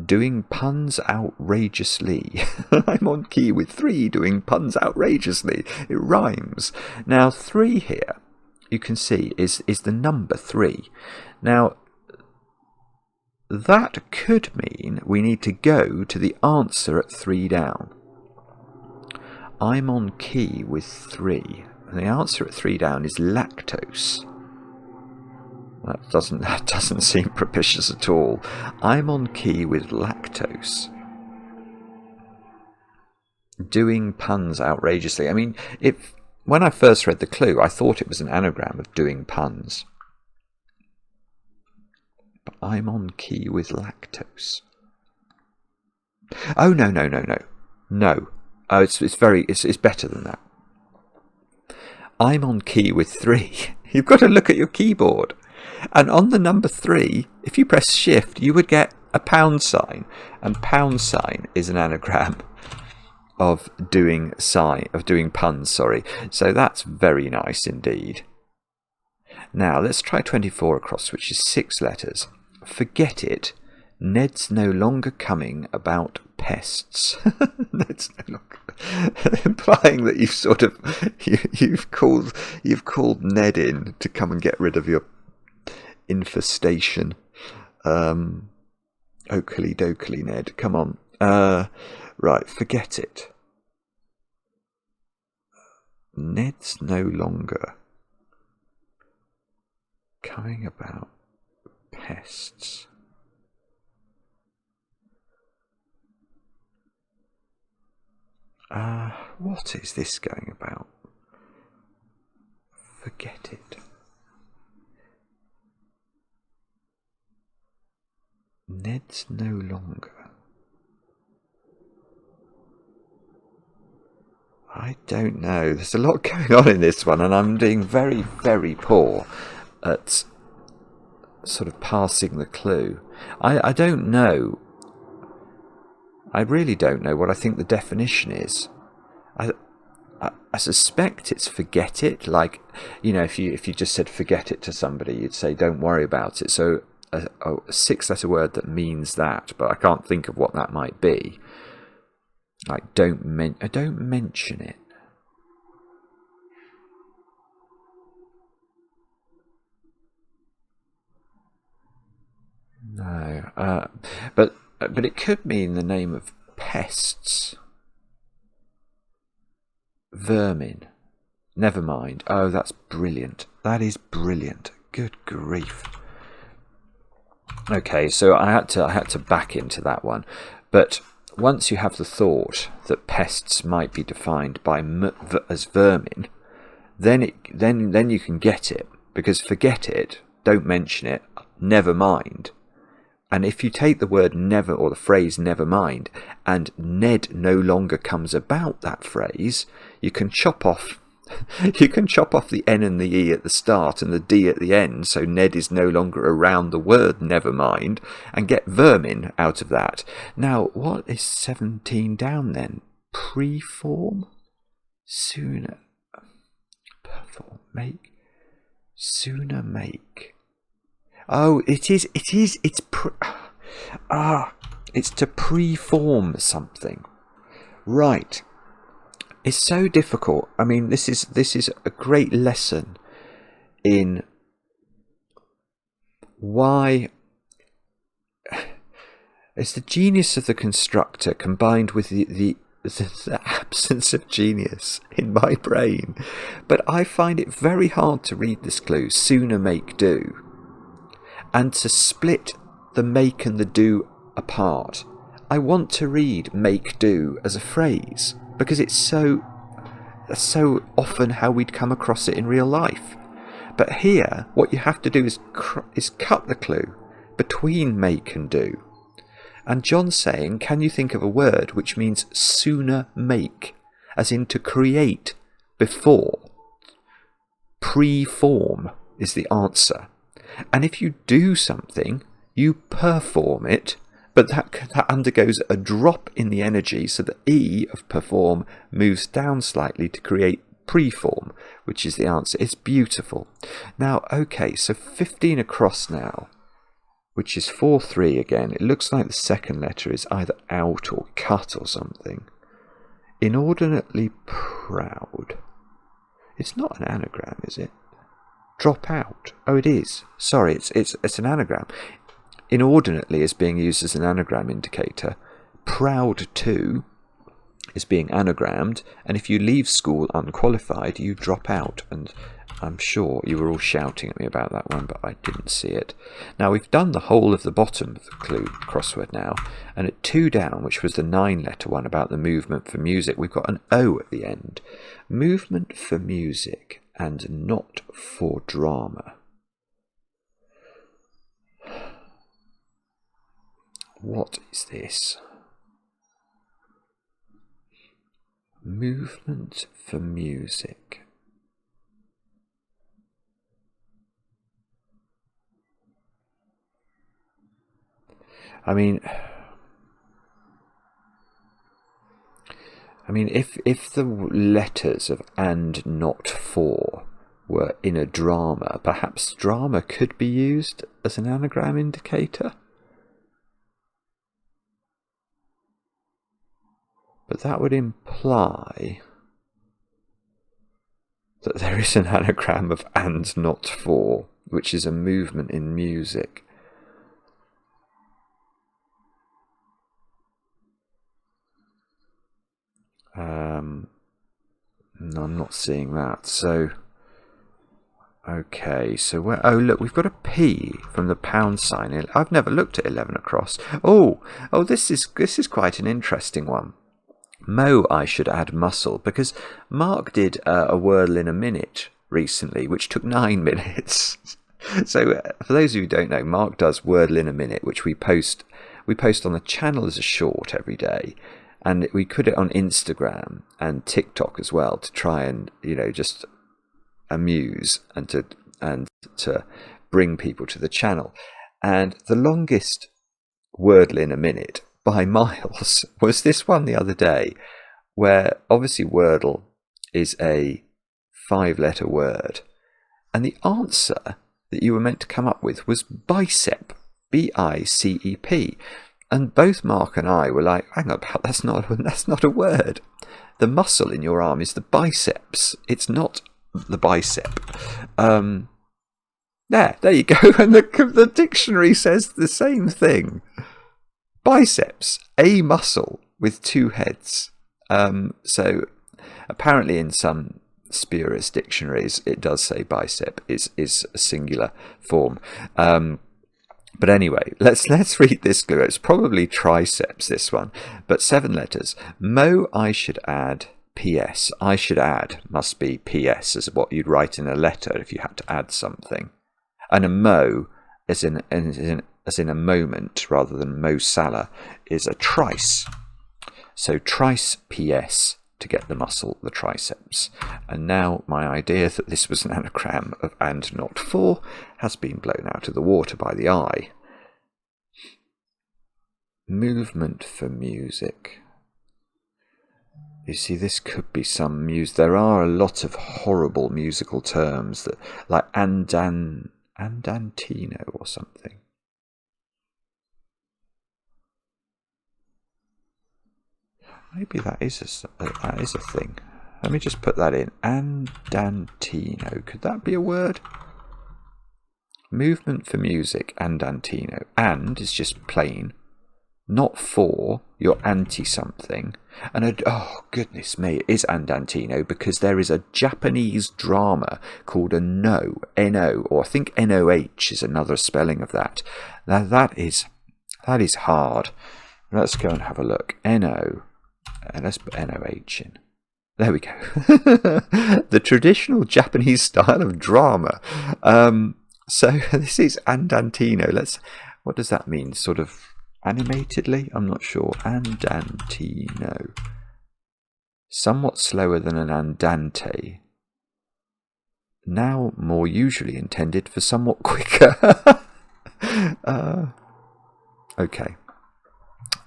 doing puns outrageously. I'm on key with 3 doing puns outrageously. It rhymes. Now 3 here, you can see, is the number 3. Now that could mean we need to go to the answer at 3 down. I'm on key with 3. And the answer at 3 down is lactose. That doesn't seem propitious at all. I'm on key with lactose. Doing puns outrageously. I mean, when I first read the clue, I thought it was an anagram of doing puns. But I'm on key with lactose. Oh, no. No. Oh, it's better than that. I'm on key with 3. You've got to look at your keyboard. And on the number 3, if you press shift, you would get a pound sign. And pound sign is an anagram of doing puns, sorry. So that's very nice indeed. Now let's try 24 across, which is 6 letters. Forget it. Ned's no longer coming about pests. Ned's no longer implying that you've called Ned in to come and get rid of your infestation. Oakley dokley Ned, come on. Right, forget it. Ned's no longer coming about pests. What is this going about? Forget it. Ned's no longer. I don't know. There's a lot going on in this one, and I'm being very, very poor at sort of passing the clue. I don't know. I really don't know what I think the definition is. I suspect it's forget it. Like, you know, if you just said forget it to somebody, you'd say don't worry about it. So a 6-letter word that means that, but I can't think of what that might be. Like don't mention it. No, but it could mean the name of pests. Vermin. Never mind. Oh, that's brilliant. That is brilliant. Good grief. Okay, so I had to back into that one, but once you have the thought that pests might be defined by as vermin, then you can get it, because forget it, don't mention it, never mind. And if you take the word never, or the phrase never mind, and Ned no longer comes about that phrase, you can chop off the N and the E at the start and the D at the end, so Ned is no longer around the word never mind, and get vermin out of that. Now, what is 17 down then? Preform? Sooner. Perform. Make. Sooner make. Oh, it's to preform something. Right. It's so difficult. I mean, this is a great lesson in why it's the genius of the constructor combined with the absence of genius in my brain. But I find it very hard to read this clue, sooner make do, and to split the make and the do apart. I want to read make do as a phrase, because it's so often how we'd come across it in real life. But here, what you have to do is cut the clue between make and do. And John's saying, can you think of a word which means sooner make, as in to create before? Preform is the answer. And if you do something, you perform it, but that undergoes a drop in the energy, so the E of perform moves down slightly to create preform, which is the answer. It's beautiful. Now, okay, so 15 across now, which is 4-3 again. It looks like the second letter is either out or cut or something. Inordinately proud. It's not an anagram, is it? Drop out. Oh, it is. Sorry, it's an anagram. Inordinately is being used as an anagram indicator. Proud to is being anagrammed, and if you leave school unqualified, you drop out. And I'm sure you were all shouting at me about that one, but I didn't see it. Now, we've done the whole of the bottom of the clue crossword now, and at 2 down, which was the 9-letter one about the movement for music, we've got an O at the end. Movement for music and not for drama. What is this? Movement for music. I mean, if the letters of and not for were in a drama, perhaps drama could be used as an anagram indicator. But that would imply that there is an anagram of and not for, which is a movement in music. No, I'm not seeing that. So, okay, so where? Oh, look, we've got a P from the pound sign. I've never looked at 11 across. Oh, this is quite an interesting one. Mo, I should add muscle, because Mark did a Wordle in a minute recently, which took 9 minutes. So, for those of you who don't know, Mark does Wordle in a minute, which we post on the channel as a short every day. And we put it on Instagram and TikTok as well to try and, just amuse and to bring people to the channel. And the longest Wordle in a minute by miles was this one the other day, where obviously Wordle is a 5-letter word, and the answer that you were meant to come up with was bicep, BICEP. And both Mark and I were like, hang on, that's not a word. The muscle in your arm is the biceps. It's not the bicep. There you go. And the dictionary says the same thing. Biceps, a muscle with 2 heads. So apparently in some spurious dictionaries it does say bicep is a singular form. But anyway, let's read this clue. It's probably triceps, this one, but 7 letters. Mo, I should add, PS. I should add must be PS, as what you'd write in a letter if you had to add something. And a mo, as in a moment, rather than Mo Salah, is a trice. So trice PS to get the muscle, the triceps. And now my idea that this was an anagram of and not for has been blown out of the water by the eye. Movement for music. You see, this could be some music. There are a lot of horrible musical terms that, like andantino or something. Maybe that is a thing. Let me just put that in. Andantino. Could that be a word? Movement for music, andantino. And is just plain. Not for, you're anti-something. And oh, goodness me, it is andantino, because there is a Japanese drama called a N-O, or I think N-O-H is another spelling of that. Now that is hard. Let's go and have a look. N-O. And let's put N-O-H in. There we go. The traditional Japanese style of drama. So this is andantino. What does that mean? Sort of animatedly? I'm not sure. Andantino. Somewhat slower than an andante. Now more usually intended for somewhat quicker. Okay.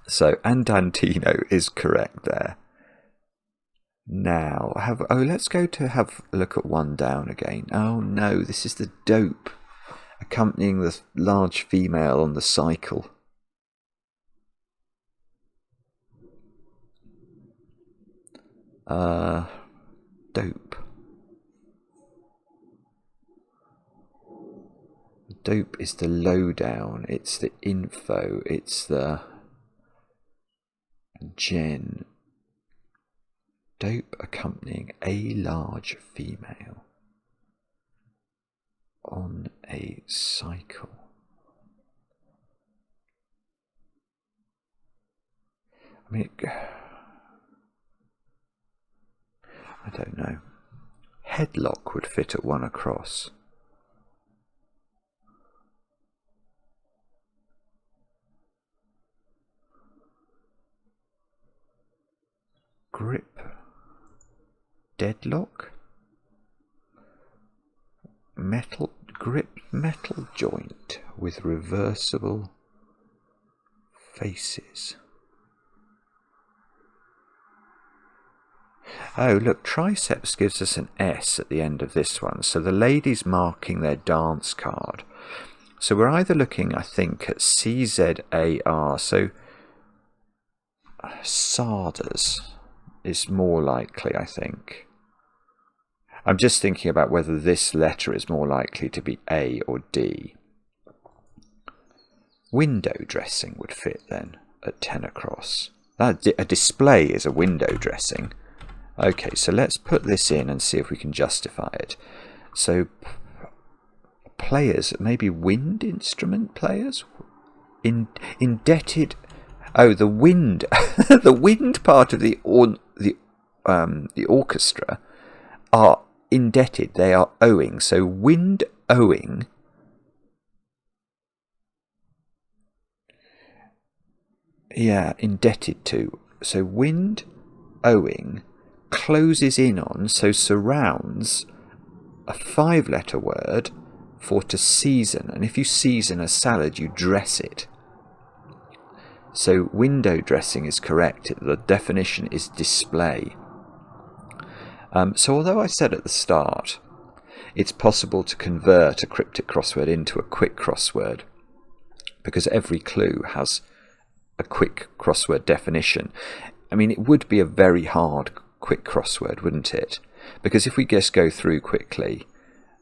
So andantino is correct there. Now let's go to have a look at one down again. Oh no, this is the dope accompanying the large female on the cycle. Dope. Dope is the lowdown, it's the info, it's the gen. Dope accompanying a large female on a cycle. I mean, I don't know. Headlock would fit at 1 across. Grip. Deadlock. Metal joint with reversible faces. Oh, look, triceps gives us an S at the end of this one. So the lady's marking their dance card. So we're either looking, I think, at CZAR. So Sarders is more likely, I think. I'm just thinking about whether this letter is more likely to be A or D. Window dressing would fit then at 10 across. A display is a window dressing. Okay, so let's put this in and see if we can justify it. So players, maybe wind instrument players? Indebted. Oh, the wind. The wind part of the orchestra are indebted. They are owing. So wind owing. Yeah, indebted to. windowing closes in on, so surrounds, a 5-letter word for to season. And if you season a salad, you dress it. So window dressing is correct. The definition is display. So although I said at the start it's possible to convert a cryptic crossword into a quick crossword, because every clue has a quick crossword definition, I mean, it would be a very hard quick crossword, wouldn't it? Because if we just go through quickly,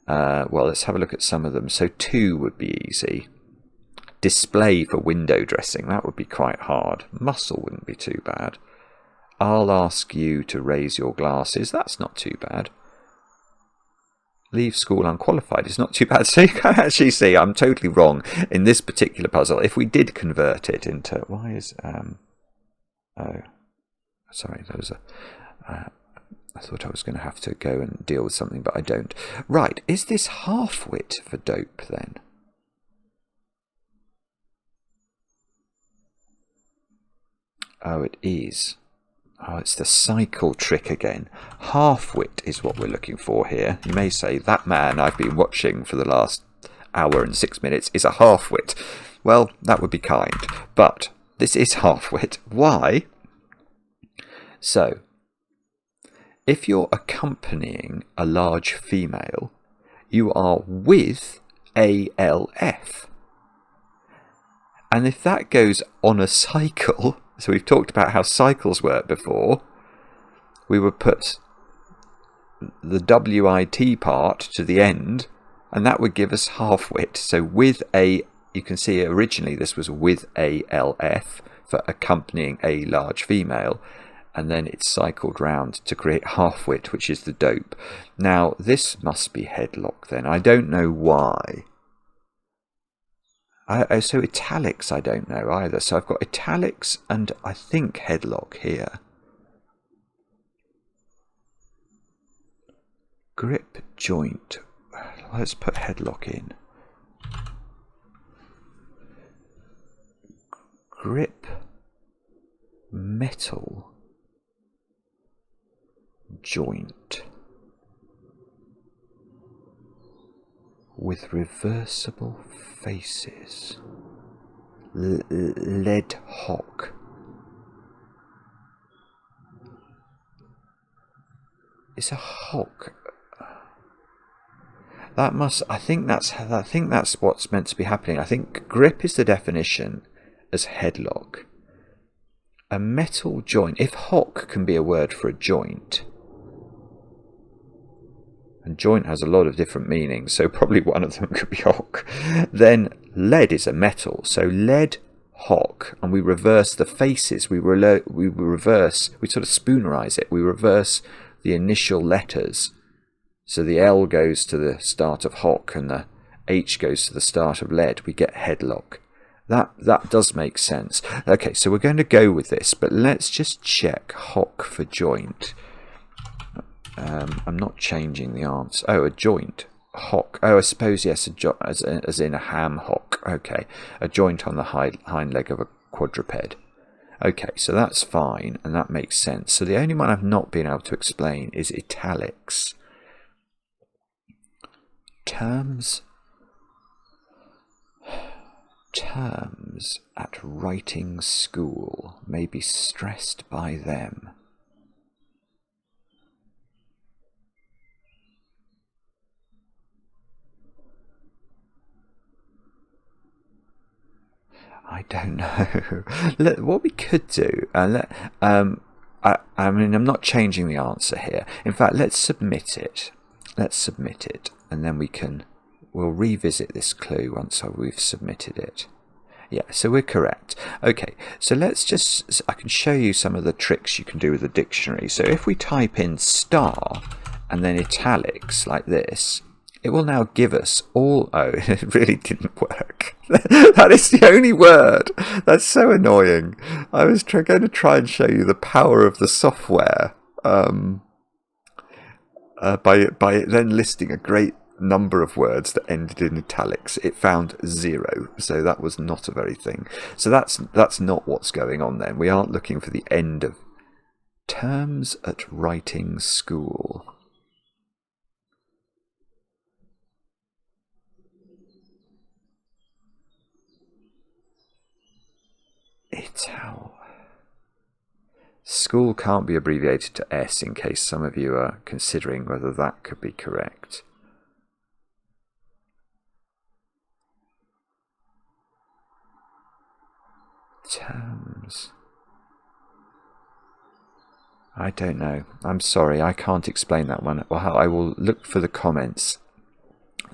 well, let's have a look at some of them. So 2 would be easy. Display for window dressing, that would be quite hard. Muscle wouldn't be too bad. I'll ask you to raise your glasses, that's not too bad. Leave school unqualified is not too bad. So you can actually see I'm totally wrong in this particular puzzle. If we did convert it into, why is oh, sorry, there was a I thought I was going to have to go and deal with something, but I don't. Right, is this half-wit for dope then? Oh, it is. Oh, it's the cycle trick again. Half-wit is what we're looking for here. You may say, that man I've been watching for the last hour and 6 minutes is a half-wit. Well, that would be kind. But this is half-wit. Why? So, if you're accompanying a large female, you are with ALF. And if that goes on a cycle, so we've talked about how cycles work before, we would put the WIT part to the end, and that would give us half-wit. So with a, you can see originally this was with ALF for accompanying a large female, and then it's cycled round to create half-wit, which is the dope. Now, this must be headlock then. I don't know why. So italics I don't know either. So I've got italics and I think headlock here. Grip joint. Let's put headlock in. Grip metal joint with reversible faces. Lead hock. It's a hock. That must. I think that's what's meant to be happening. I think grip is the definition as headlock. A metal joint. If hock can be a word for a joint, and joint has a lot of different meanings, so probably one of them could be hock, then lead is a metal. So lead hock, and we reverse the faces. We reverse. We sort of spoonerize it. We reverse the initial letters. So the L goes to the start of hock and the H goes to the start of lead. We get headlock. That does make sense. Okay, so we're going to go with this, but let's just check hock for joint. I'm not changing the answer. Oh, a joint. Hock. Oh, I suppose, yes, as in a ham hock. Okay, a joint on the hind leg of a quadruped. Okay, so that's fine, and that makes sense. So the only one I've not been able to explain is italics. Terms at writing school may be stressed by them. I don't know. What we could do, I mean, I'm not changing the answer here. In fact, let's submit it. And then we'll revisit this clue once we've submitted it. Yeah, so we're correct. Okay, so I can show you some of the tricks you can do with the dictionary. So if we type in star and then italics like this, it will now give us all... Oh, it really didn't work. That is the only word. That's so annoying. I was going to try and show you the power of the software by then listing a great number of words that ended in italics. It found 0, so that was not a very thing. So that's not what's going on then. We aren't looking for the end of terms at writing school. Ital. School can't be abbreviated to S, in case some of you are considering whether that could be correct. Terms. I don't know. I'm sorry, I can't explain that one. Well, I will look for the comments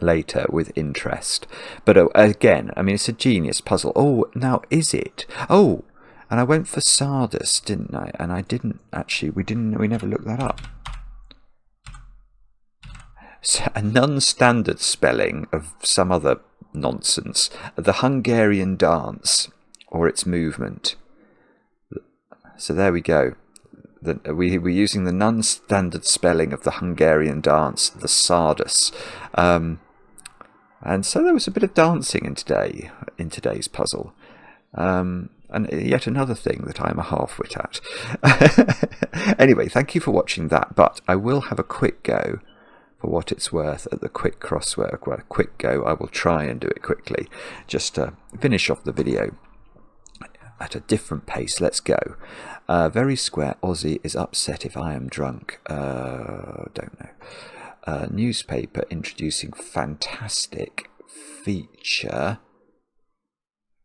later with interest. But again, I mean, it's a genius puzzle. Oh, now is it? Oh, and I went for Sardis, didn't I? And I didn't actually. We never looked that up. So a non-standard spelling of some other nonsense. The Hungarian dance, or its movement. So there we go. We're using the non-standard spelling of the Hungarian dance, the Sardis. And so there was a bit of dancing in today's puzzle. And yet another thing that I'm a half-wit at. Anyway, thank you for watching that, but I will have a quick go, for what it's worth, at the quick crossword. Well, a quick go, I will try and do it quickly, just to finish off the video at a different pace. Let's go. Very square Aussie is upset if I am drunk. Don't know. Newspaper introducing fantastic feature.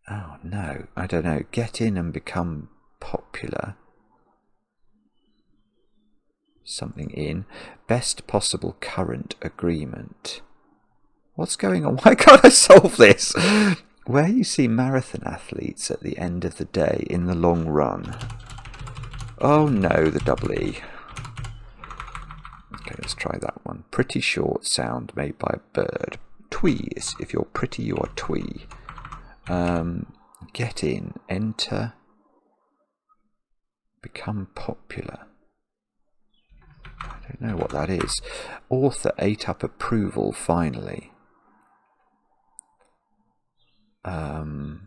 Oh no, I don't know. Get in and become popular. Something in. Best possible current agreement. What's going on? Why can't I solve this? Where you see marathon athletes at the end of the day in the long run. Oh no, the double E. Okay, let's try that one. Pretty short sound made by a bird. Tweez. If you're pretty, you are twee. Get in, enter, become popular. I don't know what that is. Author ate up approval finally. No,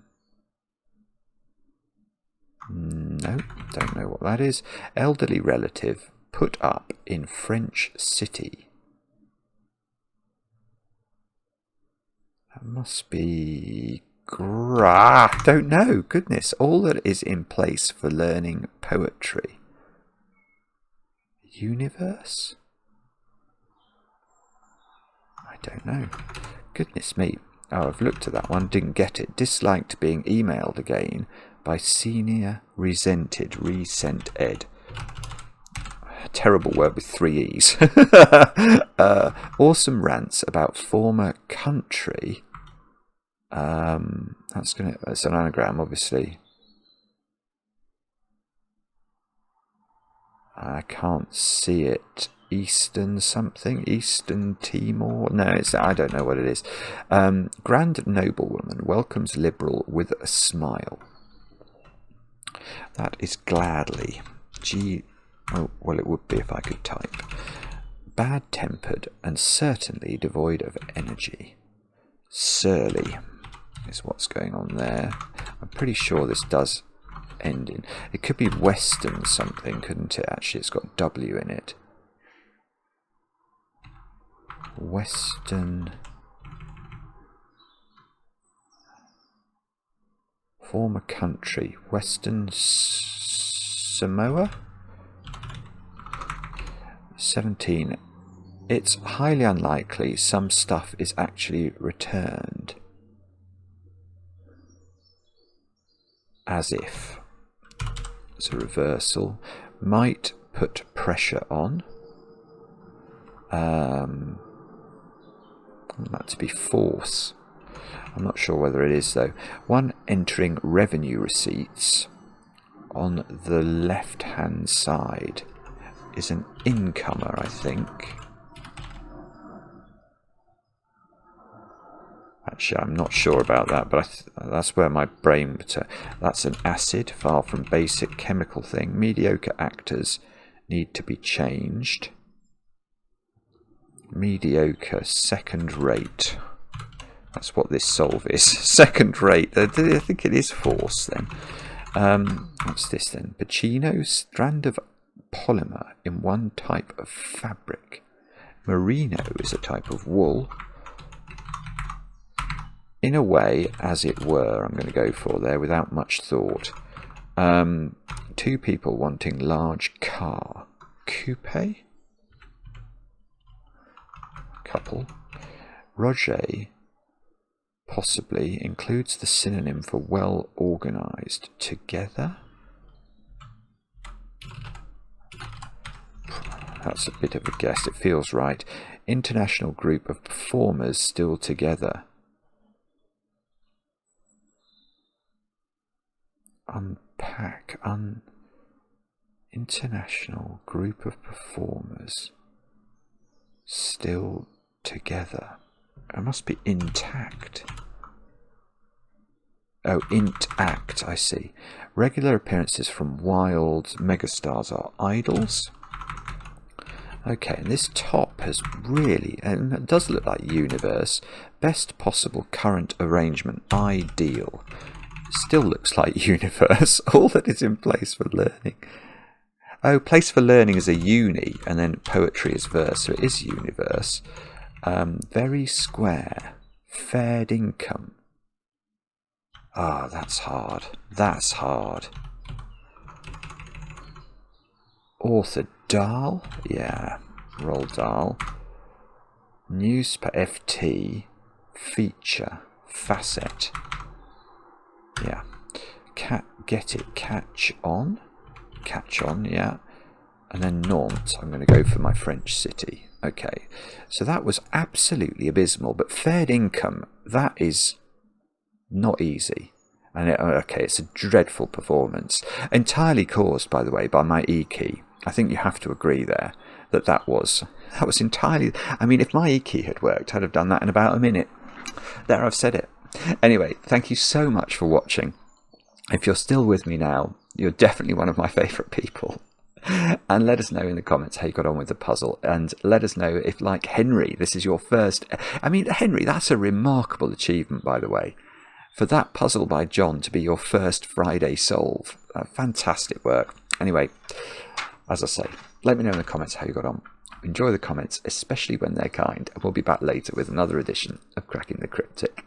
don't know what that is. Elderly relative put up in French city. That must be... don't know. Goodness, all that is in place for learning poetry. Universe? I don't know. Goodness me. Oh, I've looked at that one, didn't get it. Disliked being emailed again by senior resented, resent ed. A terrible word with 3 E's. Awesome rants about former country. That's an anagram, obviously. I can't see it. Eastern something? Eastern Timor? No, I don't know what it is. Grand noblewoman welcomes liberal with a smile. That is gladly. Oh, well, it would be if I could type. Bad-tempered and certainly devoid of energy. Surly is what's going on there. I'm pretty sure this does end in... It could be Western something, couldn't it? Actually, it's got W in it. Western... Former country. Western Samoa? 17. It's highly unlikely some stuff is actually returned. As if. It's a reversal. Might put pressure on. That to be force. I'm not sure whether it is though. One entering revenue receipts on the left hand side is an incomer, I think. Actually, I'm not sure about that, but that's where my brain... That's an acid, far from basic chemical thing. Mediocre actors need to be changed. mediocre, second rate. That's what this solve is. Second rate. I think it is force then. What's this then? Pacino, strand of polymer in one type of fabric. Merino is a type of wool. In a way, as it were, I'm going to go for there without much thought. Two people wanting large car. Coupe? Couple. Roger possibly includes the synonym for well organised. Together? That's a bit of a guess. It feels right. International group of performers still together. Unpack. International group of performers still together. It must be intact. Oh, int-act, I see. Regular appearances from wild megastars are idols. Okay, and this top has really, and it does look like universe. Best possible current arrangement, ideal. Still looks like universe. All that is in place for learning. Oh, place for learning is a uni, and then poetry is verse, so it is universe. Very square. Fair income. Ah, that's hard. That's hard. Author Dahl? Yeah, Roald Dahl. Newspaper FT. Feature. Facet. Yeah. Get it. Catch on. Catch on, yeah. And then Nantes. I'm going to go for my French city. Okay. So that was absolutely abysmal. But fair income, that is not easy. And it's a dreadful performance. Entirely caused, by the way, by my E key. I think you have to agree there that was entirely... I mean, if my E key had worked, I'd have done that in about a minute. There, I've said it. Anyway, thank you so much for watching. If you're still with me now, you're definitely one of my favourite people. And let us know in the comments how you got on with the puzzle. And let us know if, like Henry, this is your first... I mean, Henry, that's a remarkable achievement, by the way. For that puzzle by John to be your first Friday solve. Fantastic work. Anyway, as I say, let me know in the comments how you got on. Enjoy the comments, especially when they're kind. And we'll be back later with another edition of Cracking the Cryptic.